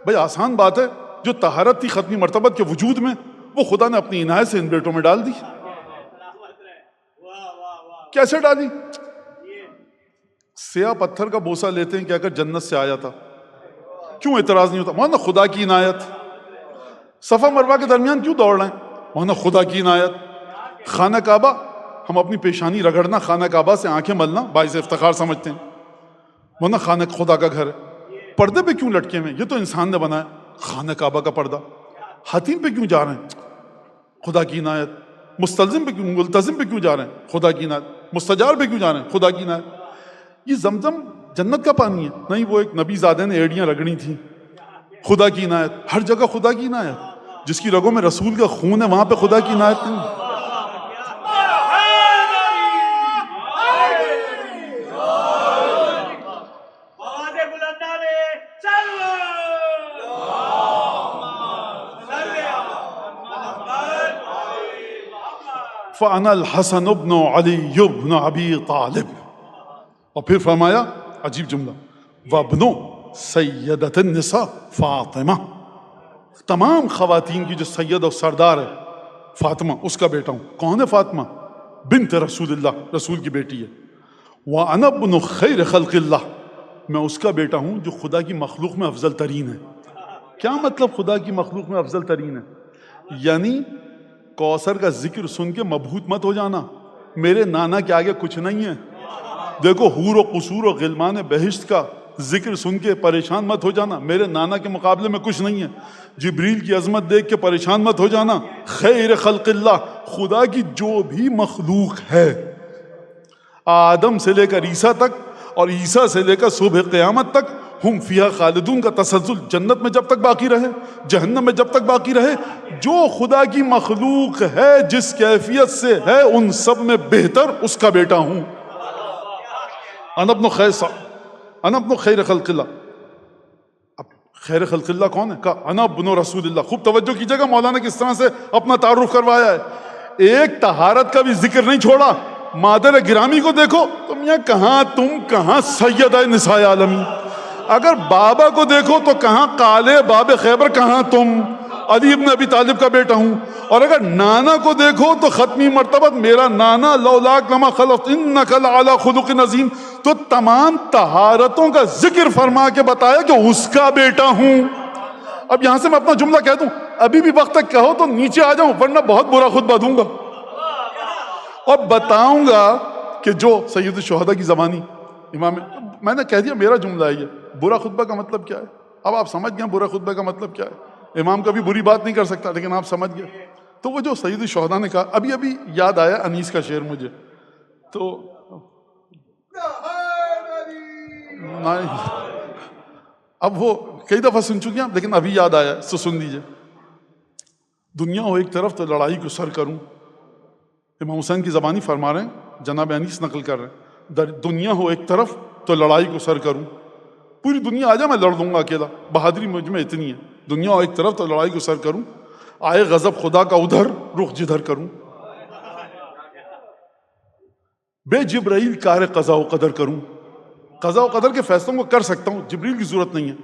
بھائی آسان بات ہے، جو طہارت تھی ختمی مرتبت کے وجود میں وہ خدا نے اپنی عنایت سے ان بیٹوں میں ڈال دی۔ کیسے ڈالی؟ سیاہ پتھر کا بوسہ لیتے ہیں کہ اگر جنت سے آیا تھا، کیوں اعتراض نہیں ہوتا؟ مولانا خدا کی عنایت۔ صفا مروہ کے درمیان کیوں دوڑ رہے ہیں؟ مولانا خدا کی عنایت۔ خانہ کعبہ، ہم اپنی پیشانی رگڑنا، خانہ کعبہ سے آنکھیں ملنا باعث افتخار سمجھتے ہیں، مولانا خانہ خدا کا گھر ہے۔ پردے پہ کیوں لٹکے ہوئے؟ یہ تو انسان نے بنایا، خانہ کعبہ کا پردہ۔ حتیم پہ کیوں جا رہے ہیں؟ خدا کی عنایت۔ مستلزم پہ کیوں، ملتزم پہ کیوں جا رہے ہیں؟ خدا کی عنایت۔ مستجار پہ کیوں جا رہے ہیں؟ خدا کی عنایت۔ یہ زمزم جنت کا پانی ہے؟ نہیں، وہ ایک نبی زادے نے ایڑیاں رگڑی تھیں، خدا کی عنایت۔ ہر جگہ خدا کی عنایت، جس کی رگوں میں رسول کا خون ہے وہاں پہ خدا کی عنایت نہیں۔ فَأَنَا الْحَسَنُ بْنُ عَلِيُّ بْنُ أَبِي طَالِبٍ، اور پھر فرمایا عجیب جملہ، وَابْنُ سَيِّدَةِ النِّسَاء فاطمہ، تمام خواتین کی جو سید اور سردار ہے فاطمہ، اس کا بیٹا ہوں۔ کون ہے فاطمہ؟ بنت رسول اللہ، رسول کی بیٹی ہے۔ وَأَنَا ابْنُ خَيْرِ خَلْقِ اللَّهِ، میں اس کا بیٹا ہوں جو خدا کی مخلوق میں افضل ترین ہے۔ کیا مطلب خدا کی مخلوق میں افضل ترین ہے؟ یعنی کوثر کا ذکر سن کے مبہوت مت ہو جانا، میرے نانا کے آگے کچھ نہیں ہے۔ دیکھو حور و قصور و غلمان بہشت کا ذکر سن کے پریشان مت ہو جانا، میرے نانا کے مقابلے میں کچھ نہیں ہے۔ جبریل کی عظمت دیکھ کے پریشان مت ہو جانا، خیر خلق اللہ، خدا کی جو بھی مخلوق ہے، آدم سے لے کر عیسیٰ تک اور عیسیٰ سے لے کر صبح قیامت تک، ہم فیہا خالدون کا تسلسل جنت میں جب تک باقی رہے، جہنم میں جب تک باقی رہے، جو خدا کی مخلوق ہے جس کیفیت سے ہے ان سب میں بہتر اس کا بیٹا ہوں۔ انا ابن خیر خلق اللہ۔ اب خیر خلق اللہ کون ہے؟ کہا انا ابن رسول اللہ۔ خوب توجہ کیجئے گا مولانا کس طرح سے اپنا تعارف کروایا ہے۔ ایک طہارت کا بھی ذکر نہیں چھوڑا۔ مادر گرامی کو دیکھو، تم کہاں سیدہ نساء عالمین۔ اگر بابا کو دیکھو تو کہاں قالے باب خیبر، کہاں تم علی ابن ابی طالب کا بیٹا ہوں۔ اور اگر نانا کو دیکھو تو ختمی مرتبت میرا نانا لولاک لما خلقت انک لعلی خلق عظیم۔ تو تمام طہارتوں کا ذکر فرما کے بتایا کہ اس کا بیٹا ہوں۔ اب یہاں سے میں اپنا جملہ کہہ دوں، ابھی بھی وقت تک کہو تو نیچے آ جاؤں، ورنہ بہت برا خطبہ دوں گا اور بتاؤں گا کہ جو سید الشہداء کی زبانی امام، میں نے کہہ دیا میرا جملہ ہے یہ، برا خطبہ کا مطلب کیا ہے؟ اب آپ سمجھ گئے برا خطبہ کا مطلب کیا ہے۔ امام کبھی بری بات نہیں کر سکتا، لیکن آپ سمجھ گئے۔ تو وہ جو سید الشہداء نے کہا، ابھی یاد آیا انیس کا شعر مجھے، تو اب وہ کئی دفعہ سن چکی ہیں لیکن ابھی یاد آیا، تو سن لیجئے۔ دنیا ہو ایک طرف تو لڑائی کو سر کروں، امام حسین کی زبانی فرما رہے ہیں، جناب انیس نقل کر رہے ہیں، دنیا ہو ایک طرف تو لڑائی کو سر کروں، پوری دنیا آ جائے میں لڑ دوں گا اکیلا، بہادری مجھ میں اتنی ہے، دنیا ہو ایک طرف تو لڑائی کو سر کروں، آئے غضب خدا کا ادھر رخ جدھر کروں، بے جبرائیل کار قضا و قدر کروں، قضا و قدر کے فیصلوں کو کر سکتا ہوں، جبریل کی ضرورت نہیں ہے۔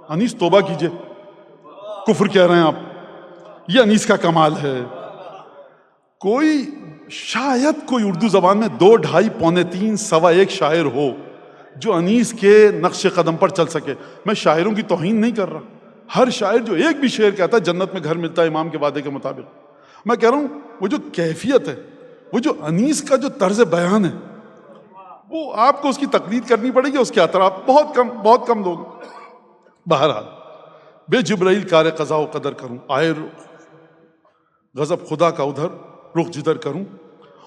انیس توبہ کیجئے، کفر کہہ رہے ہیں آپ، یہ انیس کا کمال ہے۔ کوئی شاید کوئی اردو زبان میں 2, 2.5, پونے 3, 1.25 شاعر ہو جو انیس کے نقش قدم پر چل سکے. میں شاعروں کی توہین نہیں کر رہا. ہر شاعر جو ایک بھی شعر کہتا ہے جنت میں گھر ملتا ہے امام کے وعدے کے مطابق. میں کہہ رہا ہوں وہ جو کیفیت ہے, وہ جو انیس کا جو طرز بیان ہے, وہ آپ کو اس کی تقلید کرنی پڑے گی. اس کے اطراف بہت کم لوگ. بہرحال بے جبرائیل کار قضا و قدر کروں, آئے غضب خدا کا ادھر رخ جدھر کروں,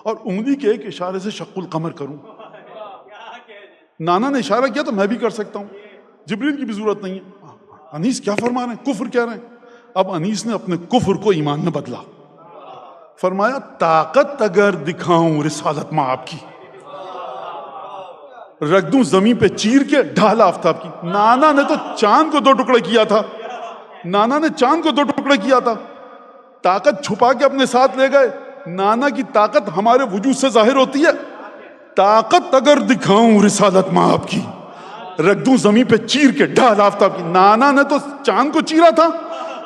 اور انگلی کے ایک اشارے سے شق القمر کروں. نانا نے اشارہ کیا تو میں بھی کر سکتا ہوں, جبریل کی بھی ضرورت نہیں ہے. انیس کیا فرما رہے ہیں؟ کفر کہہ رہے ہیں. اب انیس نے اپنے کفر کو ایمان میں بدلا. فرمایا طاقت اگر دکھاؤں رسالت ماں آپ کی, رکھ دوں زمین پہ چیر کے ڈھال آفتاب کی. نانا نے تو چاند کو 2 ٹکڑے کیا تھا. نانا نے چاند کو 2 ٹکڑے کیا تھا. طاقت چھپا کے اپنے ساتھ لے گئے. نانا کی طاقت ہمارے وجود سے ظاہر ہوتی ہے. طاقت اگر دکھاؤں رسالت ماں آپ کی, رکھ دوں زمین پہ چیر کے ڈھال آفتاب کی. نانا نے تو چاند کو چیرا تھا,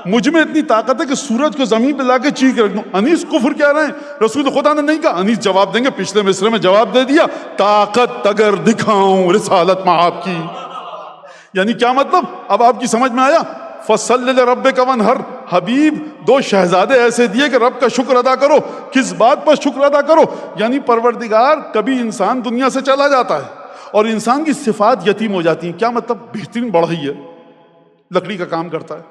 مجھ میں اتنی طاقت ہے کہ سورج کو زمین پہ لا کے چیر کے رکھ دوں. انیس کفر کہہ رہے ہیں, رسول خدا نے نہیں کہا. انیس جواب دیں گے, پچھلے مصرے میں جواب دے دیا, طاقت اگر دکھاؤں رسالت ماں آپ کی. یعنی کیا مطلب؟ اب آپ کی سمجھ میں آیا. فصل لربک وانحر, حبیب 2 شہزادے ایسے دیے کہ رب کا شکر ادا کرو. کس بات پر شکر ادا کرو؟ یعنی پروردگار, کبھی انسان دنیا سے چلا جاتا ہے اور انسان کی صفات یتیم ہو جاتی ہیں. کیا مطلب؟ بہترین بڑھئی ہے, لکڑی کا کام کرتا ہے.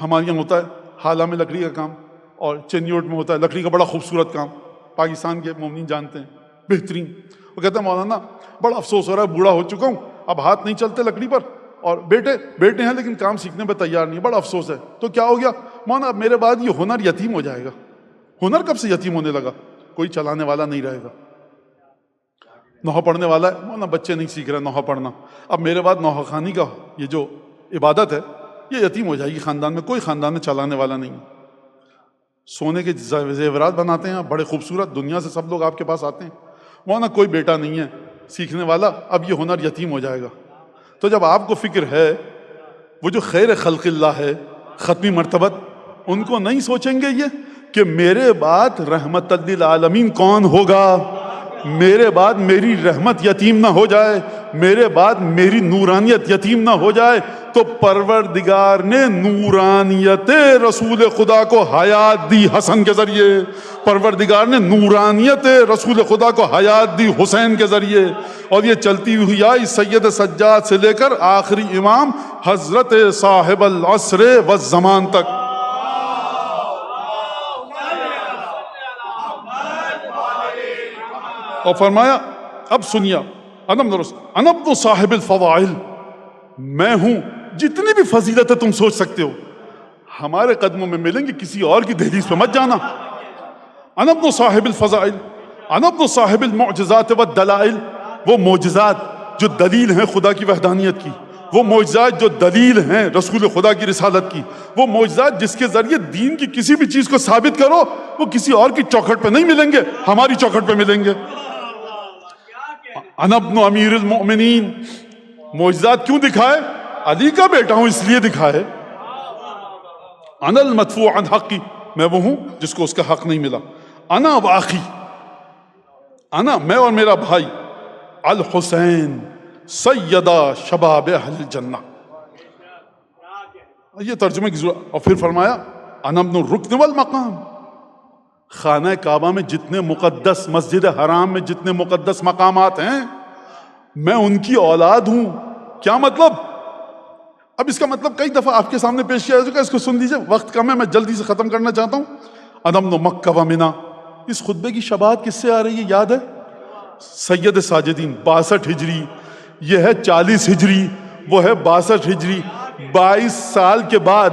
ہمارے یہاں ہوتا ہے حالہ میں لکڑی کا کام, اور چینیوٹ میں ہوتا ہے لکڑی کا بڑا خوبصورت کام. پاکستان کے مومنین جانتے ہیں, بہترین. وہ کہتے ہیں مولانا بڑا افسوس ہو رہا ہے, بوڑھا ہو چکا ہوں, اب ہاتھ نہیں چلتے لکڑی پر, اور بیٹے ہیں لیکن کام سیکھنے پہ تیار نہیں, بڑا افسوس ہے. تو کیا ہو گیا مولانا؟ اب میرے بعد یہ ہنر یتیم ہو جائے گا. ہنر کب سے یتیم ہونے لگا؟ کوئی چلانے والا نہیں رہے گا. نوحہ پڑھنے والا ہے مولانا, بچے نہیں سیکھ رہے نوحہ پڑھنا, اب میرے بعد نوحہ خوانی کا یہ جو عبادت ہے یہ یتیم ہو جائے گی. خاندان میں کوئی خاندان میں چلانے والا نہیں. سونے کے زیورات بناتے ہیں بڑے خوبصورت, دنیا سے سب لوگ آپ کے پاس آتے ہیں. مولانا کوئی بیٹا نہیں ہے سیکھنے والا, اب یہ ہنر یتیم ہو جائے گا. تو جب آپ کو فکر ہے, وہ جو خیر خلق اللہ ہے, ختمی مرتبت, ان کو نہیں سوچیں گے یہ کہ میرے بعد رحمت للعالمین کون ہوگا؟ میرے بعد میری رحمت یتیم نہ ہو جائے, میرے بعد میری نورانیت یتیم نہ ہو جائے. تو پروردگار نے نورانیت رسول خدا کو حیات دی حسن کے ذریعے, پروردگار نے نورانیت رسول خدا کو حیات دی حسین کے ذریعے. اور یہ چلتی ہوئی آئی سید سجاد سے لے کر آخری امام حضرت صاحب العصر والزمان تک. اور فرمایا اب سنیا, انا ابن صاحب الفضائل, میں ہوں جتنی بھی فضیلتیں تم سوچ سکتے ہو ہمارے قدموں میں ملیں گی, کسی اور کی دہلیز پہ مت جانا. انا ابن صاحب الفضائل, انا ابن صاحب المعجزات والدلائل, وہ معجزات جو دلیل ہیں خدا کی وحدانیت کی, وہ معجزات جو دلیل ہیں رسول خدا کی رسالت کی, وہ معجزات جس کے ذریعے دین کی کسی بھی چیز کو ثابت کرو, وہ کسی اور کی چوکھٹ پہ نہیں ملیں گے, ہماری چوکھٹ پہ ملیں گے. انا ابن امیر المؤمنین, معجزات کیوں دکھائے؟ علی کا بیٹا ہوں اس لیے دکھائے. انا المدفوع عن حقی, میں وہ ہوں جس کو اس کا حق نہیں ملا. انا واخی, انا میں اور میرا بھائی, الحسین سیدہ شباب اہل الجنہ. یہ ترجمے کی ضرورت. اور پھر فرمایا انا ابن الرکن والمقام, خانہ کعبہ میں جتنے مقدس, مسجد حرام میں جتنے مقدس مقامات ہیں میں ان کی اولاد ہوں. کیا مطلب؟ اب اس کا مطلب کئی دفعہ آپ کے سامنے پیش کیا جا چکا, اس کو سن لیجئے, وقت کم ہے, میں جلدی سے ختم کرنا چاہتا ہوں. انا ابن مکہ و منا, اس خطبے کی شباہت کس سے آ رہی ہے یاد ہے؟ سید ساجدین 62 ہجری, یہ ہے 40 ہجری, وہ ہے 62 ہجری. 22 سال کے بعد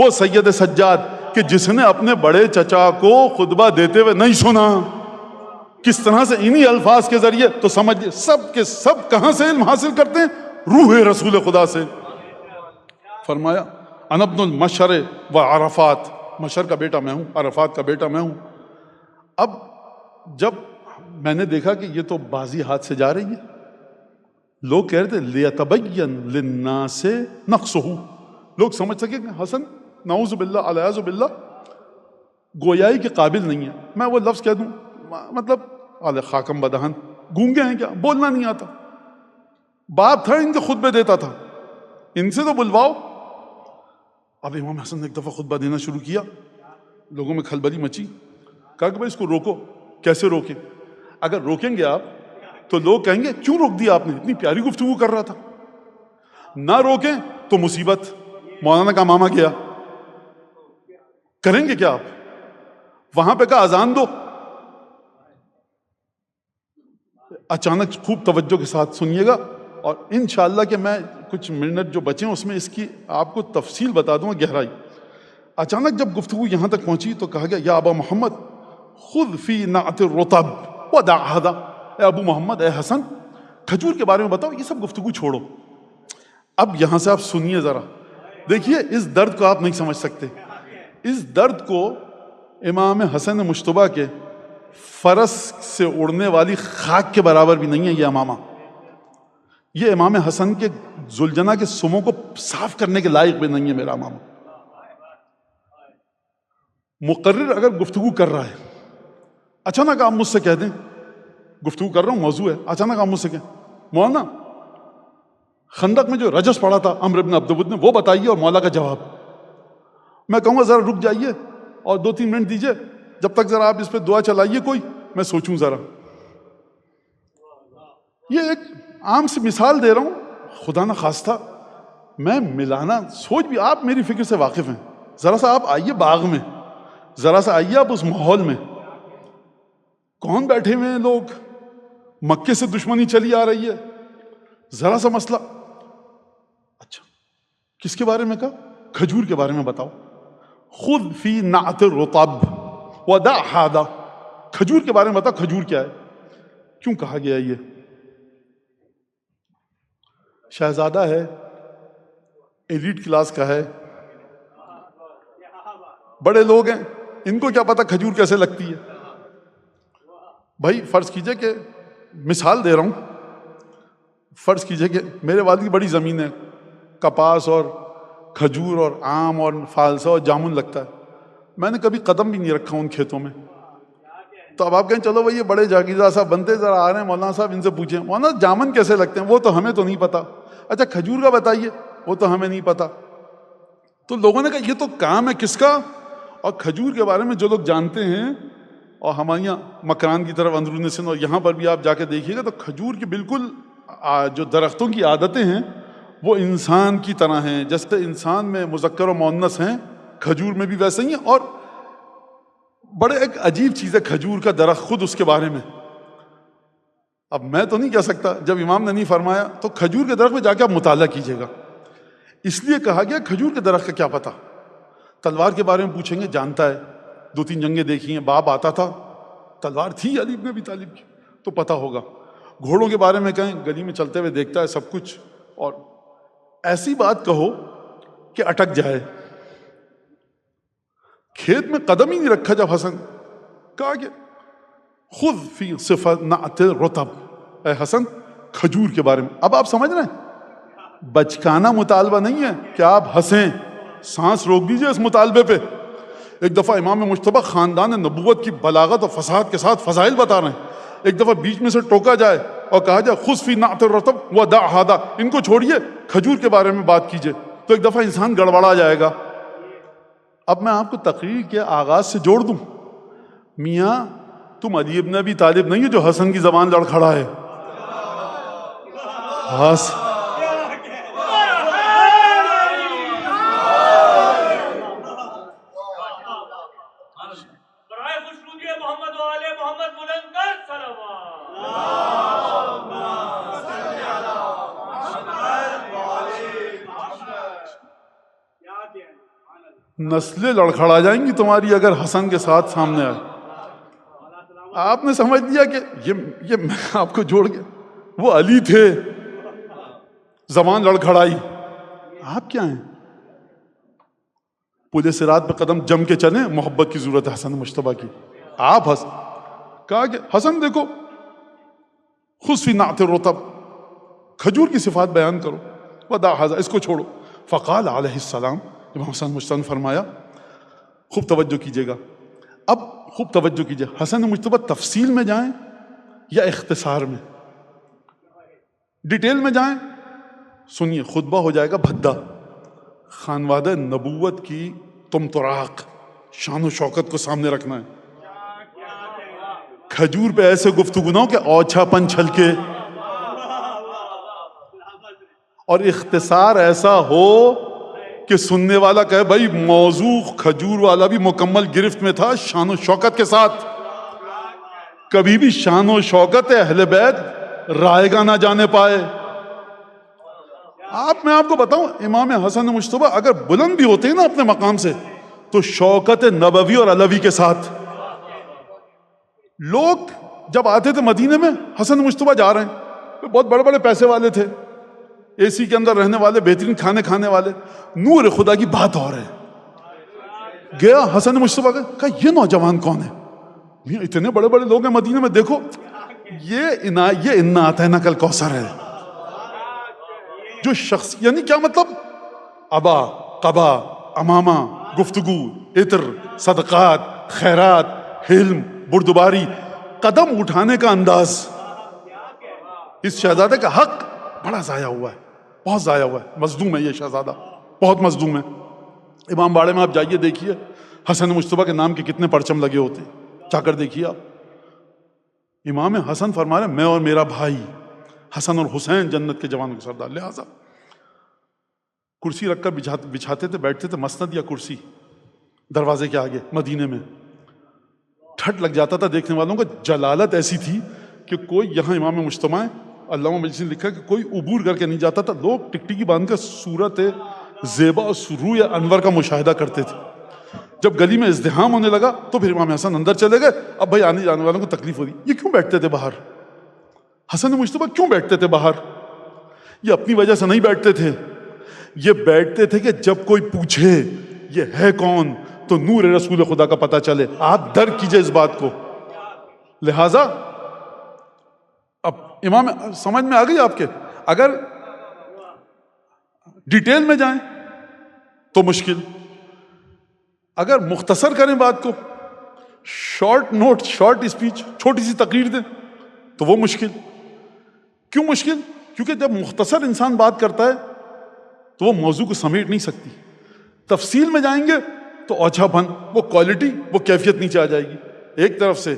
وہ سید سجاد کہ جس نے اپنے بڑے چچا کو خطبہ دیتے ہوئے نہیں سنا, کس طرح سے انہی الفاظ کے ذریعے, تو سمجھ سب کے سب کہاں سے علم حاصل کرتے ہیں؟ روح رسول خدا سے. فرمایا انا ابن المشر و عرفات, مشر کا بیٹا میں ہوں, عرفات کا بیٹا میں ہوں. اب جب میں نے دیکھا کہ یہ تو بازی ہاتھ سے جا رہی ہے, لوگ کہہ رہے تھے لیتبین للناس نقصہ, لوگ سمجھ سکے کہ حسن نعوذ باللہ علیہ باللہ گویائی کے قابل نہیں ہے. میں وہ لفظ کہہ دوں مطلب آل خاکم بدہن، گونگے ہیں کیا، بولنا نہیں آتا. باپ تھا ان کے خطبے دیتا تھا، ان سے تو بلواؤ. اب امام حسن نے ایک دفعہ خطبہ دینا شروع کیا، لوگوں میں کھلبلی مچی. کہا کہ بھائی اس کو روکو. کیسے روکیں؟ اگر روکیں گے آپ تو لوگ کہیں گے کیوں روک دیا آپ نے، اتنی پیاری گفتگو کر رہا تھا. نہ روکیں تو مصیبت، مولانا کا ماما گیا. کریں گے کیا آپ؟ وہاں پہ کہا اذان دو. اچانک خوب توجہ کے ساتھ سنیے گا، اور انشاءاللہ کہ میں کچھ منٹ جو بچے ہیں اس میں اس کی آپ کو تفصیل بتا دوں گا، گہرائی. اچانک جب گفتگو یہاں تک پہنچی تو کہا گیا یا ابا محمد خذ فی نعت الرطب ودع ھذا. اے ابو محمد، اے حسن، کھجور کے بارے میں بتاؤ، یہ سب گفتگو چھوڑو. اب یہاں سے آپ سنیے ذرا، دیکھیے اس درد کو آپ نہیں سمجھ سکتے. اس درد کو امام حسن مجتبیٰ کے فرس سے اڑنے والی خاک کے برابر بھی نہیں ہے یہ امامہ. یہ امام حسن کے زلجنا کے سموں کو صاف کرنے کے لائق بھی نہیں ہے میرا امامہ. مقرر اگر گفتگو کر رہا ہے، اچانک آپ مجھ سے کہہ دیں، گفتگو کر رہا ہوں، موضوع ہے، اچانک آپ مجھ سے کہیں مولانا خندق میں جو رجس پڑا تھا عمرو بن عبد ود نے وہ بتائیے اور مولا کا جواب. میں کہوں گا ذرا رک جائیے اور 2-3 منٹ دیجیے، جب تک ذرا آپ اس پہ دعا چلائیے کوئی، میں سوچوں ذرا. یہ ایک عام سی مثال دے رہا ہوں، خدا نہ خواستہ میں ملانا سوچ بھی، آپ میری فکر سے واقف ہیں. ذرا سا آپ آئیے باغ میں، ذرا سا آئیے آپ اس ماحول میں، کون بیٹھے ہوئے ہیں لوگ، مکے سے دشمنی چلی آ رہی ہے، ذرا سا مسئلہ. اچھا کس کے بارے میں کہا؟ کھجور کے بارے میں بتاؤ. خذ فی نعت الرطب ودع ھذا. کھجور کے بارے میں بتاؤ، کھجور کیا ہے، کیوں کہا گیا یہ؟ شہزادہ ہے، ایلیٹ کلاس کا ہے، بڑے لوگ ہیں، ان کو کیا پتا کھجور کیسے لگتی ہے. بھائی فرض کیجئے کہ مثال دے رہا ہوں، فرض کیجئے کہ میرے والد کی بڑی زمین ہے، کپاس اور کھجور اور آم اور فالسا اور جامن لگتا ہے. میں نے کبھی قدم بھی نہیں رکھا ان کھیتوں میں. تو اب آپ کہیں چلو بھائی یہ بڑے جاگیردار صاحب بنتے ذرا آ رہے ہیں، مولانا صاحب ان سے پوچھیں مولانا جامن کیسے لگتے ہیں، وہ تو ہمیں تو نہیں پتا. اچھا کھجور کا بتائیے، وہ تو ہمیں نہیں پتا. تو لوگوں نے کہا یہ تو کام ہے کس کا؟ اور کھجور کے بارے میں جو لوگ جانتے ہیں، اور ہمارے یہاں مکران کی طرف اندرون سندھ اور یہاں پر بھی آپ جا کے دیکھیے گا تو کھجور کی بالکل جو درختوں کی عادتیں ہیں وہ انسان کی طرح ہیں. جیسے انسان میں مذکر و مؤنث ہیں، کھجور میں بھی ویسے ہی ہیں. اور بڑے ایک عجیب چیز ہے کھجور کا درخت خود اس کے بارے میں. اب میں تو نہیں کہہ سکتا، جب امام نے نہیں فرمایا تو کھجور کے درخت میں جا کے آپ مطالعہ کیجیے گا. اس لیے کہا گیا کھجور کے درخت کا کیا پتا. تلوار کے بارے میں پوچھیں گے، جانتا ہے، 2-3 جنگیں دیکھی ہیں، باپ آتا تھا، تلوار تھی علی بن ابی طالب کی تو پتا ہوگا. گھوڑوں کے بارے میں کہیں، گلی میں چلتے ہوئے دیکھتا ہے سب کچھ. اور ایسی بات کہو کہ اٹک جائے. کھیت میں قدم ہی نہیں رکھا جب حسن کہا کہ خذ فی صفت نعت الرطب، اے حسن کھجور کے بارے میں. اب آپ سمجھ رہے ہیں بچکانہ مطالبہ نہیں ہے کہ آپ ہنسیں، سانس روک دیجئے اس مطالبے پہ. ایک دفعہ امام مجتبیٰ خاندان نبوت کی بلاغت اور فصاحت کے ساتھ فضائل بتا رہے ہیں، ایک دفعہ بیچ میں سے ٹوکا جائے اور کہا جائے خذ فی نعت الرطب ودع ھذا، ان کو چھوڑیے کھجور کے بارے میں بات کیجئے، تو ایک دفعہ انسان گڑبڑا جائے گا. اب میں آپ کو تقریر کے آغاز سے جوڑ دوں. میاں تم علی ابن ابی طالب نہیں ہو جو حسن کی زبان لڑکھڑا ہے. بس برائے خوشنودی محمد و آل محمد بلند کر صلوات. نسلیں لڑکھڑا جائیں گی تمہاری اگر حسن کے ساتھ سامنے آئے. آپ نے سمجھ لیا کہ یہ میں آپ کو جوڑ کے وہ علی تھے، زبان لڑکھڑائی. آپ کیا ہیں؟ پورے صراط پہ قدم جم کے چلیں، محبت کی ضرورت ہے حسن مجتبیٰ کی. آپ کہا کہ حسن دیکھو خذ فی نعت الرطب، کھجور کی صفات بیان کرو، ودع ھذا، اس کو چھوڑو. فقال علیہ السلام، امام حسن مجتبیٰ نے فرمایا، خوب توجہ کیجیے گا، اب خوب توجہ کیجئے، حسن مجتبیٰ تفصیل میں جائیں یا اختصار میں؟ ڈیٹیل میں جائیں؟ سنیے، خطبہ ہو جائے گا بھدا، خانوادہ نبوت کی تم تراق شان و شوکت کو سامنے رکھنا ہے، کھجور پہ ایسے گفتگو نہ ہو کہ اوچھا پن چھلکے، اور اختصار ایسا ہو کہ سننے والا کہے بھائی موضوع کھجور والا بھی مکمل گرفت میں تھا، شان و شوکت کے ساتھ۔ کبھی بھی شان و شوکت اہل بیت رائے گا نہ جانے پائے۔ میں آپ کو بتاؤں، امام حسن مجتبیٰ اگر بلند بھی ہوتے ہیں نا اپنے مقام سے، تو شوکت نبوی اور علوی کے ساتھ۔ لوگ جب آتے تھے مدینے میں، حسن مجتبیٰ جا رہے ہیں، بہت بڑے بڑے پیسے والے تھے، اے سی کے اندر رہنے والے، بہترین کھانے کھانے والے، نور خدا کی بات ہو رہے۔ گیا حسن مجتبیٰ کہا یہ نوجوان کون ہے؟ اتنے بڑے بڑے لوگ ہیں مدینے میں، دیکھو یہ انا اعطیناک کل کوثر ہے۔ جو شخص، یعنی کیا مطلب؟ ابا، قبا، امامہ، گفتگو، عطر، صدقات، خیرات، حلم، بردباری، قدم اٹھانے کا انداز۔ اس شہزادے کا حق بڑا ضائع ہوا ہے، بہت ضائع ہوا ہے، مظلوم ہے یہ شہزادہ، بہت مظلوم ہے۔ امام باڑے میں آپ جائیے دیکھیے حسن مجتبیٰ کے نام کے کتنے پرچم لگے ہوتے ہیں، جا کر دیکھیے آپ۔ امام حسن فرما رہے ہیں میں اور میرا بھائی حسن اور حسین جنت کے جوانوں کے سردار، لہٰذا کرسی رکھ کر بچھاتے تھے، بیٹھتے تھے، مسند یا کرسی دروازے کے آگے مدینے میں۔ ٹھٹ لگ جاتا تھا دیکھنے والوں کو، جلالت ایسی تھی کہ کوئی یہاں امام مجتمع ہے، علامہ مجلسی نے لکھا کہ کوئی عبور کر کے نہیں جاتا تھا، لوگ ٹکٹکی باندھ کر صورت زیبا اور سروع انور کا مشاہدہ کرتے تھے۔ جب گلی میں ازدحام ہونے لگا تو پھر امام حسن اندر چلے گئے، اب بھائی آنے جانے والوں کو تکلیف ہو رہی، یہ کیوں بیٹھتے تھے باہر؟ حسن مجتبیٰ کیوں بیٹھتے تھے باہر؟ یہ اپنی وجہ سے نہیں بیٹھتے تھے، یہ بیٹھتے تھے کہ جب کوئی پوچھے یہ ہے کون تو نور رسول خدا کا پتہ چلے، آپ درک کیجئے اس بات کو۔ لہٰذا اب امام سمجھ میں آ گئی آپ کے؟ اگر ڈیٹیل میں جائیں تو مشکل، اگر مختصر کریں بات کو، شارٹ نوٹ، شارٹ اسپیچ، چھوٹی سی تقریر دیں تو وہ مشکل۔ کیوں مشکل؟ کیونکہ جب مختصر انسان بات کرتا ہے تو وہ موضوع کو سمیٹ نہیں سکتی۔ تفصیل میں جائیں گے تو اوچھا پن، وہ کوالٹی، وہ کیفیت نیچے آ جائے گی۔ ایک طرف سے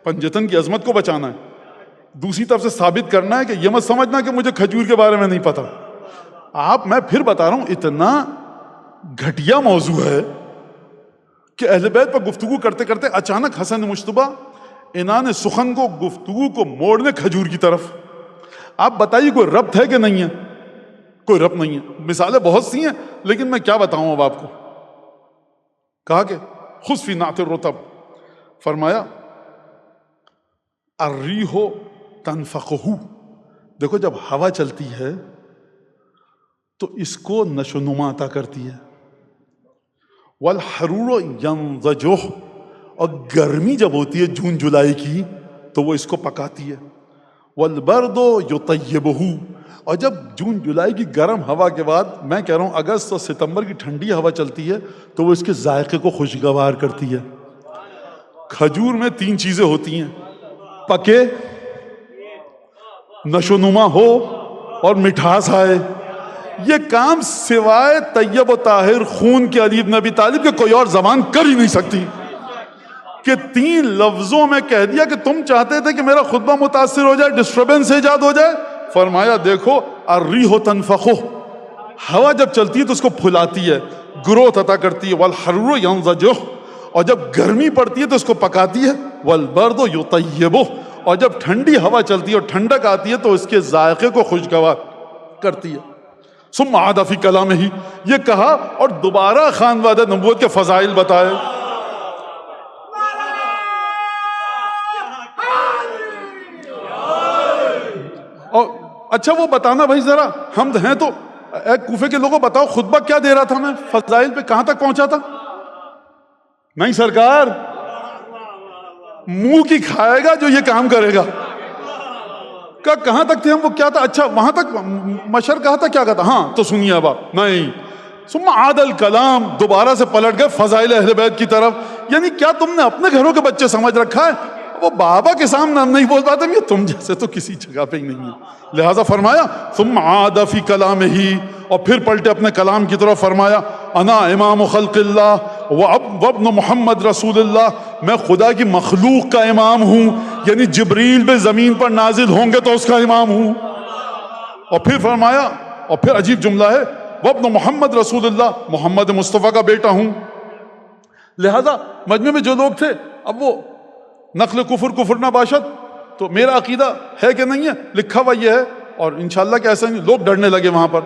پنجتن کی عظمت کو بچانا ہے، دوسری طرف سے ثابت کرنا ہے کہ یہ مت سمجھنا کہ مجھے کھجور کے بارے میں نہیں پتا۔ میں پھر بتا رہا ہوں، اتنا گھٹیا موضوع ہے کہ اہل بیت پر گفتگو کرتے کرتے اچانک حسن مجتبیٰ انان سخن کو، گفتگو کو موڑنے کھجور کی طرف۔ آپ بتائیے کوئی ربط ہے کہ نہیں ہے؟ کوئی ربط نہیں ہے۔ مثالیں بہت سی ہیں لیکن میں کیا بتاؤں اب آپ کو۔ کہا کہ خذ فی نعت الرطب، فرمایا الریح تنفقہ، دیکھو جب ہوا چلتی ہے تو اس کو نشو و نما عطا کرتی ہے، والحرور ینضجہ، اور گرمی جب ہوتی ہے جون جولائی کی تو وہ اس کو پکاتی ہے، والبرد یطیبہ، اور جب جون جولائی کی گرم ہوا کے بعد میں کہہ رہا ہوں اگست اور ستمبر کی ٹھنڈی ہوا چلتی ہے تو وہ اس کے ذائقے کو خوشگوار کرتی ہے۔ کھجور میں تین چیزیں ہوتی ہیں، پکے، نشو نما ہو اور مٹھاس آئے۔ یہ کام سوائے طیب و طاہر خون کے علی بن ابی طالب کے کوئی اور زبان کر ہی نہیں سکتی، کہ تین لفظوں میں کہہ دیا کہ تم چاہتے تھے کہ میرا خطبہ متاثر ہو جائے، ڈسٹربنس ایجاد ہو جائے، فرمایا دیکھو الریح تنفخ، ہوا جب چلتی ہے تو اس کو پھلاتی ہے، گروتھ عطا کرتی ہے، والحرور ینضجہ، اور جب گرمی پڑتی ہے تو اس کو پکاتی ہے، والبرد یطیبہ، اور جب ٹھنڈی ہوا چلتی ہے اور ٹھنڈک آتی ہے تو اس کے ذائقے کو خوشگوار کرتی ہے۔ ثم عاد فی کلامہ، یہ کہا اور دوبارہ خانوادہ نبوت کے فضائل بتائے۔ اور اچھا وہ بتانا بھائی ذرا، ہم ہیں تو اے کوفے کے لوگوں بتاؤ خطبہ کیا دے رہا تھا میں، فضائل پہ کہاں تک پہنچا تھا؟ نہیں سرکار، منہ کی کھائے گا جو یہ کام کرے گا۔ کہاں تک تھے ہم، وہ کیا تھا؟ اچھا وہاں تک مشر کہا تھا، کیا کہا تھا؟ ہاں تو سنیے اب آپ، نہیں ثم عاد الکلام، دوبارہ سے پلٹ گئے فضائل اہل بیت کی طرف. یعنی کیا تم نے اپنے گھروں کے بچے سمجھ رکھا ہے؟ وہ بابا کے سامنے نہیں بول پاتے، یہ تم جیسے تو کسی جگہ پہ ہی نہیں ہے. لہٰذا فرمایا ثم عاد فی کلامہ، اور پھر پلٹے اپنے کلام کی طرف، فرمایا انا امام خلق اللہ وابن محمد رسول اللہ، میں خدا کی مخلوق کا امام ہوں، یعنی جبریل بھی زمین پر نازل ہوں گے تو اس کا امام ہوں. اور پھر فرمایا، اور پھر عجیب جملہ ہے، وابن محمد رسول اللہ، محمد مصطفیٰ کا بیٹا ہوں. لہذا مجمع میں جو لوگ تھے، اب وہ نقل کفر نہ باشد، تو میرا عقیدہ ہے کہ نہیں ہے، لکھا ہوا یہ ہے، اور انشاءاللہ کہ ایسا نہیں. لوگ ڈرنے لگے وہاں پر،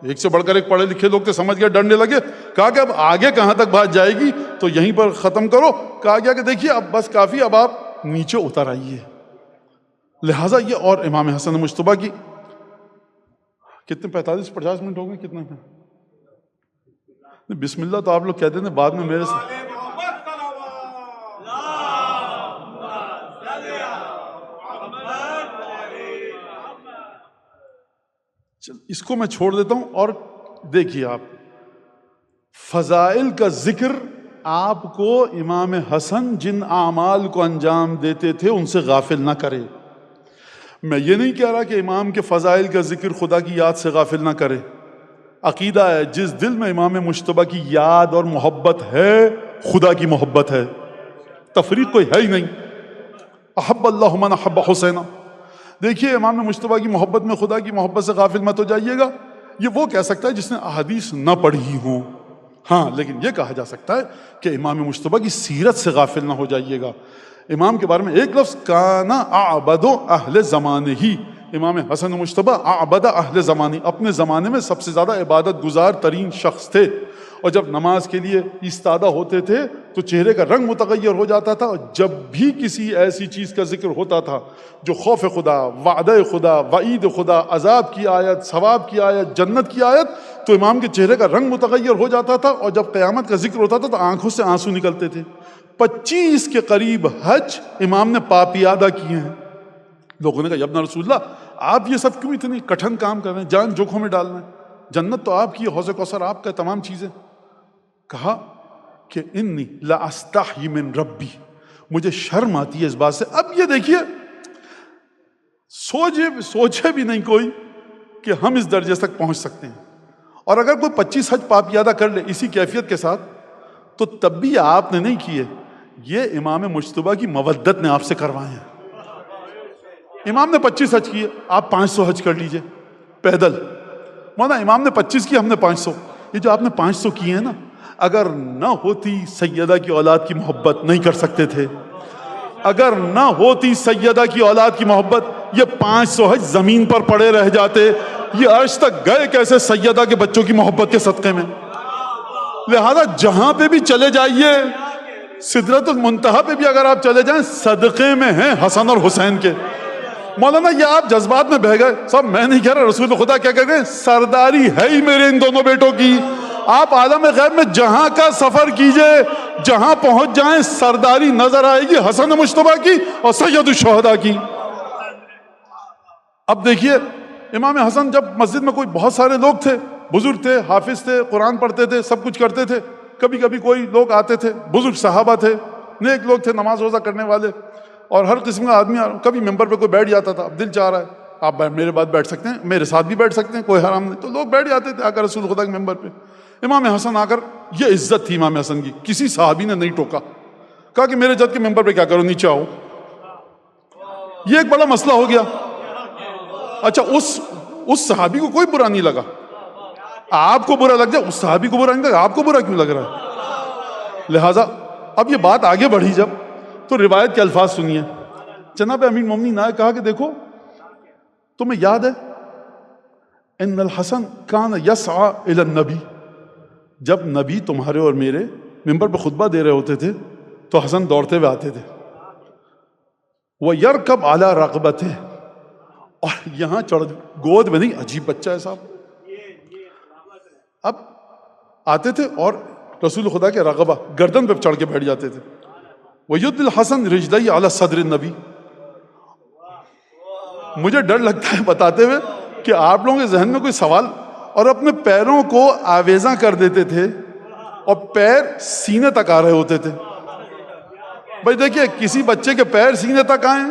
ایک سے بڑھ کر ایک پڑھے لکھے لوگ تھے، سمجھ گئے، ڈرنے لگے. کہا کہ اب آگے کہاں تک بات جائے گی، تو یہیں پر ختم کرو. کہا گیا کہ دیکھیے اب بس کافی، اب آپ نیچے اتر آئیے. لہٰذا یہ، اور امام حسن مجتبیٰ کی کتنے 45-50 منٹ ہو گئے، کتنے بسم اللہ تو آپ لوگ کہتے ہیں، بعد میں میرے سے اس کو میں چھوڑ دیتا ہوں. اور دیکھیے آپ، فضائل کا ذکر آپ کو امام حسن جن اعمال کو انجام دیتے تھے ان سے غافل نہ کرے. میں یہ نہیں کہہ رہا کہ امام کے فضائل کا ذکر خدا کی یاد سے غافل نہ کرے. عقیدہ ہے جس دل میں امام مجتبیٰ کی یاد اور محبت ہے، خدا کی محبت ہے، تفریق کوئی ہے ہی نہیں. احب اللہ من احب حسینہ. دیکھیے امام مجتبیٰ کی محبت میں خدا کی محبت سے غافل مت ہو جائیے گا. یہ وہ کہہ سکتا ہے جس نے احادیث نہ پڑھی ہوں. ہاں، لیکن یہ کہا جا سکتا ہے کہ امام مجتبیٰ کی سیرت سے غافل نہ ہو جائیے گا. امام کے بارے میں ایک لفظ، کانا اعبد اہل زمانے ہی، امام حسن مجتبیٰ اعبد اہل زمانی، اپنے زمانے میں سب سے زیادہ عبادت گزار ترین شخص تھے. اور جب نماز کے لیے ایستادہ ہوتے تھے تو چہرے کا رنگ متغیر ہو جاتا تھا. اور جب بھی کسی ایسی چیز کا ذکر ہوتا تھا جو خوف خدا، وعدہ خدا، وعید خدا، عذاب کی آیت، ثواب کی آیت، جنت کی آیت، تو امام کے چہرے کا رنگ متغیر ہو جاتا تھا. اور جب قیامت کا ذکر ہوتا تھا تو آنکھوں سے آنسو نکلتے تھے. 25 کے قریب حج امام نے پاپیادہ کیے ہیں. لوگوں نے کہا یا ابن رسول اللہ، آپ یہ سب کیوں اتنی کٹھن کام کر رہے ہیں، جان جوکھوں میں ڈال رہے ہیں؟ جنت تو آپ کی، حوض کوثر آپ کا، تمام چیزیں. کہا کہ انی لا استحی من ربی، مجھے شرم آتی ہے اس بات سے. اب یہ دیکھیے، سوچے بھی نہیں کوئی کہ ہم اس درجے تک پہنچ سکتے ہیں. اور اگر کوئی 25 حج پاپیادہ کر لے اسی کیفیت کے ساتھ، تو تب بھی آپ نے نہیں کیے، یہ امام مجتبیٰ کی مودت نے آپ سے کروائے ہیں. امام نے 25 حج کیے، آپ 500 حج کر لیجئے پیدل. مولانا امام نے 25 کی، ہم نے 500. یہ جو آپ نے 500 کیے ہیں نا، اگر نہ ہوتی سیدہ کی اولاد کی محبت نہیں کر سکتے تھے. اگر نہ ہوتی سیدہ کی اولاد کی محبت، یہ 500 حج زمین پر پڑے رہ جاتے. یہ عرش تک گئے کیسے؟ سیدہ کے بچوں کی محبت کے صدقے میں. لہذا جہاں پہ بھی چلے جائیے، سدرۃ المنتہا پہ بھی اگر آپ چلے جائیں، صدقے میں ہیں حسن اور حسین کے. مولانا یہ آپ جذبات میں بہہ گئے. صاحب میں نہیں کہہ رہا، رسول خدا کیا کہہ گئے، سرداری ہے ہی میرے ان دونوں بیٹوں کی. آپ عالم غیب میں جہاں کا سفر کیجئے، جہاں پہنچ جائیں، سرداری نظر آئے گی حسن مجتبیٰ کی اور سید الشہداء کی. اب دیکھیے امام حسن، جب مسجد میں کوئی بہت سارے لوگ تھے، بزرگ تھے، حافظ تھے، قرآن پڑھتے تھے، سب کچھ کرتے تھے. کبھی کبھی کوئی لوگ آتے تھے، بزرگ صحابہ تھے، نیک لوگ تھے، نماز روزہ کرنے والے، اور ہر قسم کا آدمی. کبھی ممبر پہ کوئی بیٹھ جاتا تھا، اب دل چاہ رہا ہے آپ میرے بعد بیٹھ سکتے ہیں، میرے ساتھ بھی بیٹھ سکتے ہیں، کوئی حرام نہیں. تو لوگ بیٹھ جاتے تھے آ کر رسول خدا کے ممبر پہ. امام حسن آ کر، یہ عزت تھی امام حسن کی، کسی صحابی نے نہیں ٹوکا. کہا کہ میرے جد کے ممبر پہ کیا کرو، نیچے آؤ. یہ ایک بڑا مسئلہ ہو گیا. اچھا اس صحابی کو کوئی برا نہیں لگا. آپ کو برا لگ جائے، اس صحابی کو برا نہیں لگا، آپ کو برا کیوں لگ رہا ہے؟ لہٰذا اب یہ بات آگے بڑھی جب، تو روایت کے الفاظ سنیے. جناب امیر مومنین نے کہا کہ دیکھو، تمہیں یاد ہے ان الحسن کان یسعى الی النبی، جب نبی تمہارے اور میرے ممبر پہ خطبہ دے رہے ہوتے تھے تو حسن دوڑتے ہوئے آتے تھے. وَيَرْكَبْ عَلَى رَقْبَتِهِ، اور یہاں چڑھ، گود میں نہیں، عجیب بچہ ہے صاحب. اب آتے تھے اور رسول خدا کے رغبہ گردن پہ چڑھ کے بیٹھ جاتے تھے. وَيُدْلِ الْحَسَنْ رِجْلَيْهِ عَلَى صَدْرِ النَّبِي. مجھے ڈر لگتا ہے بتاتے ہوئے کہ آپ لوگوں کے ذہن میں کوئی سوال اور اپنے پیروں کو آویزاں کر دیتے تھے اور پیر سینے تک آ رہے ہوتے تھے. بھائی دیکھیے کسی بچے کے پیر سینے تک آئیں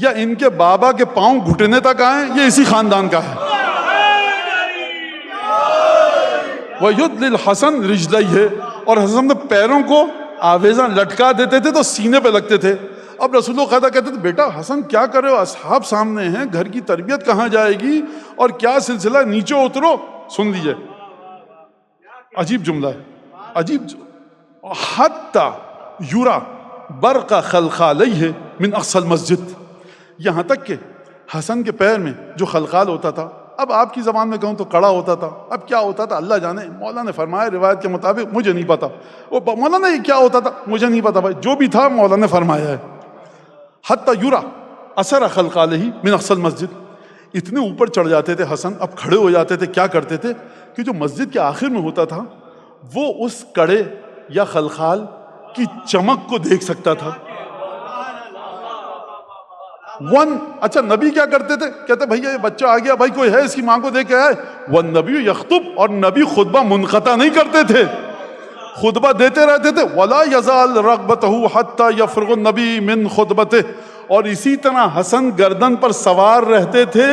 یا ان کے بابا کے پاؤں گھٹنے تک آئیں یہ اسی خاندان کا ہے. وَيُدْلِ الْحَسَنْ رِجْلَيْهِ اور حسن نے پیروں کو آویزاں لٹکا دیتے تھے تو سینے پہ لگتے تھے. اب رسول اللہ قاعدہ کہتے تھے بیٹا حسن کیا کر رہے ہو, اصحاب سامنے ہیں, گھر کی تربیت کہاں جائے گی اور کیا سلسلہ, نیچے اترو. سن لیجئے عجیب جملہ ہے, عجیب. حتی یورا برق خلخالیہ من اقصی المسجد, یہاں تک کہ حسن کے پیر میں جو خلخال ہوتا تھا, اب آپ کی زبان میں کہوں تو کڑا ہوتا تھا, اب کیا ہوتا تھا اللہ جانے. مولا نے فرمایا روایت کے مطابق, مجھے نہیں پتا وہ مولا نے کیا ہوتا تھا, مجھے نہیں پتا بھائی, جو بھی تھا مولا نے فرمایا ہے. حتی یورا اثر خلخالہ من اقصی المسجد, اتنے اوپر چڑھ جاتے تھے حسن, اب کھڑے ہو جاتے تھے. کیا کرتے تھے کہ جو مسجد کے آخر میں ہوتا تھا وہ اس کڑے یا خلخال کی چمک کو دیکھ سکتا تھا. اچھا نبی کیا کرتے تھے, کہتے بھیا یہ بچہ آ گیا, بھائی کوئی ہے اس کی ماں کو دیکھ کے آئے. والنبی یخطب, اور نبی خطبہ منقطع نہیں کرتے تھے, خطبہ دیتے رہتے تھے. ولا یزال رغبتہ حتی یفرغ النبی من خطبتہ, اور اسی طرح حسن گردن پر سوار رہتے تھے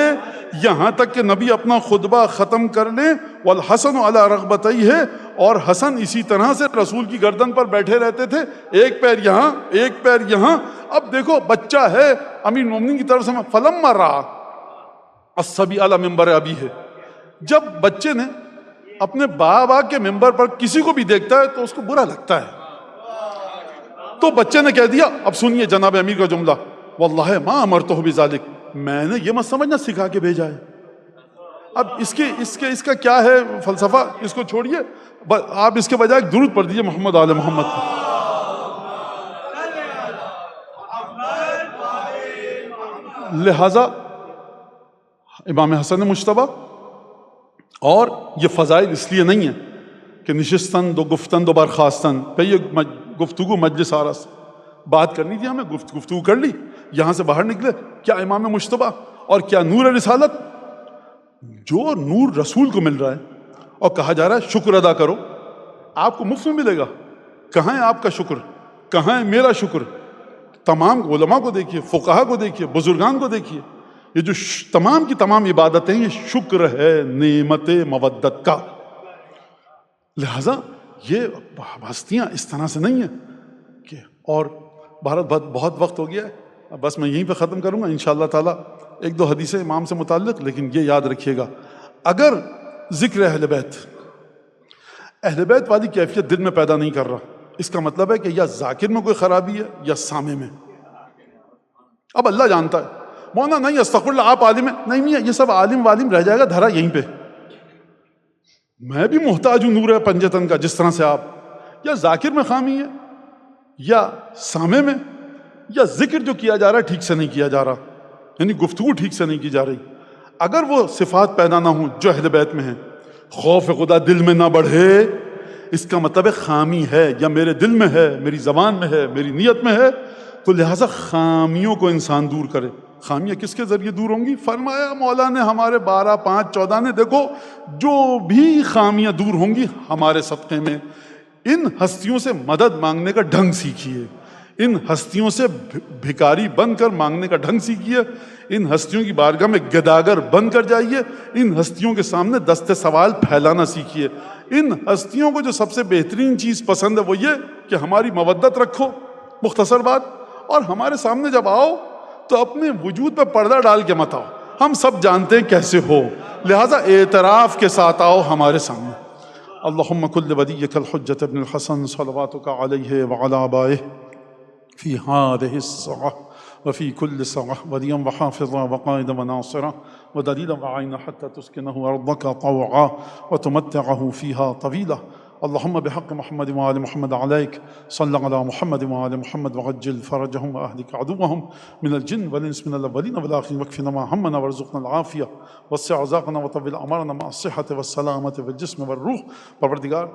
یہاں تک کہ نبی اپنا خطبہ ختم کر لیں. والحسن علی رغبتیہ, اور حسن اسی طرح سے رسول کی گردن پر بیٹھے رہتے تھے, ایک پیر یہاں ایک پیر یہاں. اب دیکھو بچہ ہے, امیر المومنین کی طرف سے فلما رأى الصبی علی منبر ابیہ, جب بچے نے اپنے بابا کے منبر پر کسی کو بھی دیکھتا ہے تو اس کو برا لگتا ہے, تو بچے نے کہہ دیا, اب سنیے جناب امیر کا جملہ, واللہ ما امرتہ بذلک, میں نے یہ مت سمجھنا سکھا کے بھیجا ہے. اب اس کا کیا ہے فلسفہ, اس کو چھوڑیے, آپ اس کے بجائے درود پڑھ دیجیے محمد آل محمد. لہذا امام حسن مجتبی, اور یہ فضائل اس لیے نہیں ہے کہ نشستن دو گفتن دو برخاستن, بھئی یہ گفتگو مجلس آرس, بات کرنی تھی ہمیں, گفتگو کر لی, یہاں سے باہر نکلے. کیا امام مجتبی اور کیا نور رسالت, جو نور رسول کو مل رہا ہے اور کہا جا رہا ہے شکر ادا کرو, آپ کو مفت میں ملے گا. کہاں ہے آپ کا شکر, کہاں ہے میرا شکر؟ تمام علماء کو دیکھیے, فقہا کو دیکھیے, بزرگان کو دیکھیے, یہ جو تمام کی تمام عبادتیں یہ شکر ہے نعمت مودت کا. لہذا یہ ہستیاں اس طرح سے نہیں ہیں کہ, اور بہت وقت ہو گیا ہے, بس میں یہیں پہ ختم کروں گا انشاءاللہ تعالی. ایک دو حدیثیں امام سے متعلق, لیکن یہ یاد رکھیے گا, اگر ذکر اہل بیت والی کیفیت دل میں پیدا نہیں کر رہا, اس کا مطلب ہے کہ یا ذاکر میں کوئی خرابی ہے یا سامع میں. اب اللہ جانتا ہے, مولانا نہیں استغفر اللہ آپ عالم ہیں, نہیں یہ سب عالم والم رہ جائے گا دھرا یہیں پہ. میں بھی محتاج ہوں نور پنجتن کا, جس طرح سے آپ, یا ذاکر میں خامی ہے یا سامع میں, یا ذکر جو کیا جا رہا ہے ٹھیک سے نہیں کیا جا رہا, یعنی گفتگو ٹھیک سے نہیں کی جا رہی. اگر وہ صفات پیدا نہ ہوں جو اہل بیت میں ہیں, خوف خدا دل میں نہ بڑھے, اس کا مطلب ہے خامی ہے, یا میرے دل میں ہے, میری زبان میں ہے, میری نیت میں ہے. تو لہٰذا خامیوں کو انسان دور کرے. خامیاں کس کے ذریعے دور ہوں گی؟ فرمایا مولا نے ہمارے 12 5 14 نے, دیکھو جو بھی خامیاں دور ہوں گی ہمارے صدقے میں. ان ہستیوں سے مدد مانگنے کا ڈھنگ سیکھیے, ان ہستیوں سے بھکاری بن کر مانگنے کا ڈھنگ سیکھیے, ان ہستیوں کی بارگاہ میں گداگر بن کر جائیے, ان ہستیوں کے سامنے دست سوال پھیلانا سیکھیے. ان ہستیوں کو جو سب سے بہترین چیز پسند ہے وہ یہ کہ ہماری مودت رکھو, مختصر بات, اور ہمارے سامنے جب آؤ تو اپنے وجود پہ پردہ ڈال کے مت آؤ, ہم سب جانتے ہیں کیسے ہو, لہٰذا اعتراف کے ساتھ آؤ ہمارے سامنے. اللہم کل ولیک الحجۃ ابن الحسن صلواتک علیہ وعلی آبائہ فی ہذہ الساعہ وفی کل ساعہ ولیا وحافظا وقائدا وناصرا ودلیلا وعینا حتی تسکنہ ارضک طوعا وتمتعہ فیہا طویلا. اللہم بحق محمد وآل محمد علیک صلی علی محمد وآل محمد وعجل فرجہم واہلک عدوہم من الجن والانس من الاولین والآخرین واکفنا ما ہمنا وارزقنا العافیہ وسع رزقنا وطول عمرنا مع الصحۃ والسلامۃ والجسم والروح. پروردگار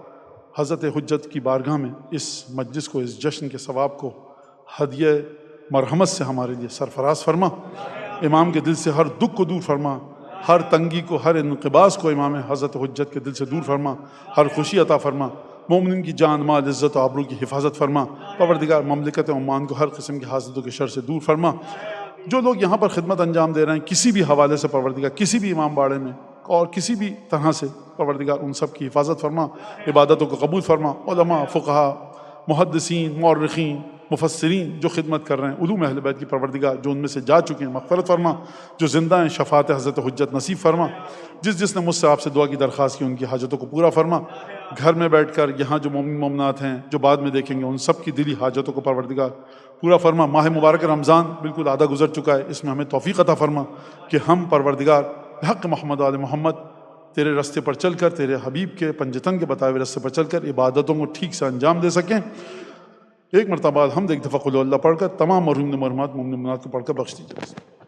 حضرت حجت کی بارگاہ میں اس مجلس کو, اس جشن کے ثواب کو ہدیہ مرحمت سے ہمارے لیے سرفراز فرما, امام کے دل سے ہر دکھ کو دور فرما, ہر تنگی کو، ہر انقباس کو امام حضرت حجت کے دل سے دور فرما، ہر خوشی عطا فرما، مومنین کی جان مال عزت و آبرو کی حفاظت فرما، پروردگار مملکت عمان کو ہر قسم کی حاسدوں کے شر سے دور فرما۔ جو لوگ یہاں پر خدمت انجام دے رہے ہیں کسی بھی حوالے سے پروردگار، کسی بھی امام باڑے میں اور کسی بھی طرح سے پروردگار ان سب کی حفاظت فرما، عبادتوں کو قبول فرما۔ علماء، فقہاء، محدثین، مورخین، مفسرین جو خدمت کر رہے ہیں علوم اہل بیت کی پروردگار، جو ان میں سے جا چکے ہیں مغفرت فرما، جو زندہ ہیں شفاعت حضرت حجت نصیب فرما۔ جس نے مجھ سے آپ سے دعا کی درخواست کی ان کی حاجتوں کو پورا فرما۔ گھر میں بیٹھ کر یہاں جو مومن مومنات ہیں جو بعد میں دیکھیں گے ان سب کی دلی حاجتوں کو پروردگار پورا فرما۔ ماہ مبارک رمضان بالکل آدھا گزر چکا ہے، اس میں ہمیں توفیق عطا فرما کہ ہم پروردگار حق محمد آل محمد تیرے راستے پر چل کر، تیرے حبیب کے پنجتن کے بتائے ہوئے راستے پر چل کر عبادتوں کو ٹھیک سے انجام دے سکیں۔ ایک مرتبہ الحمد، ایک دفعہ قل اللہ پڑھ کر تمام مرحوم مرحومات مومن مومنات کو پڑھ کر بخش دیجیے۔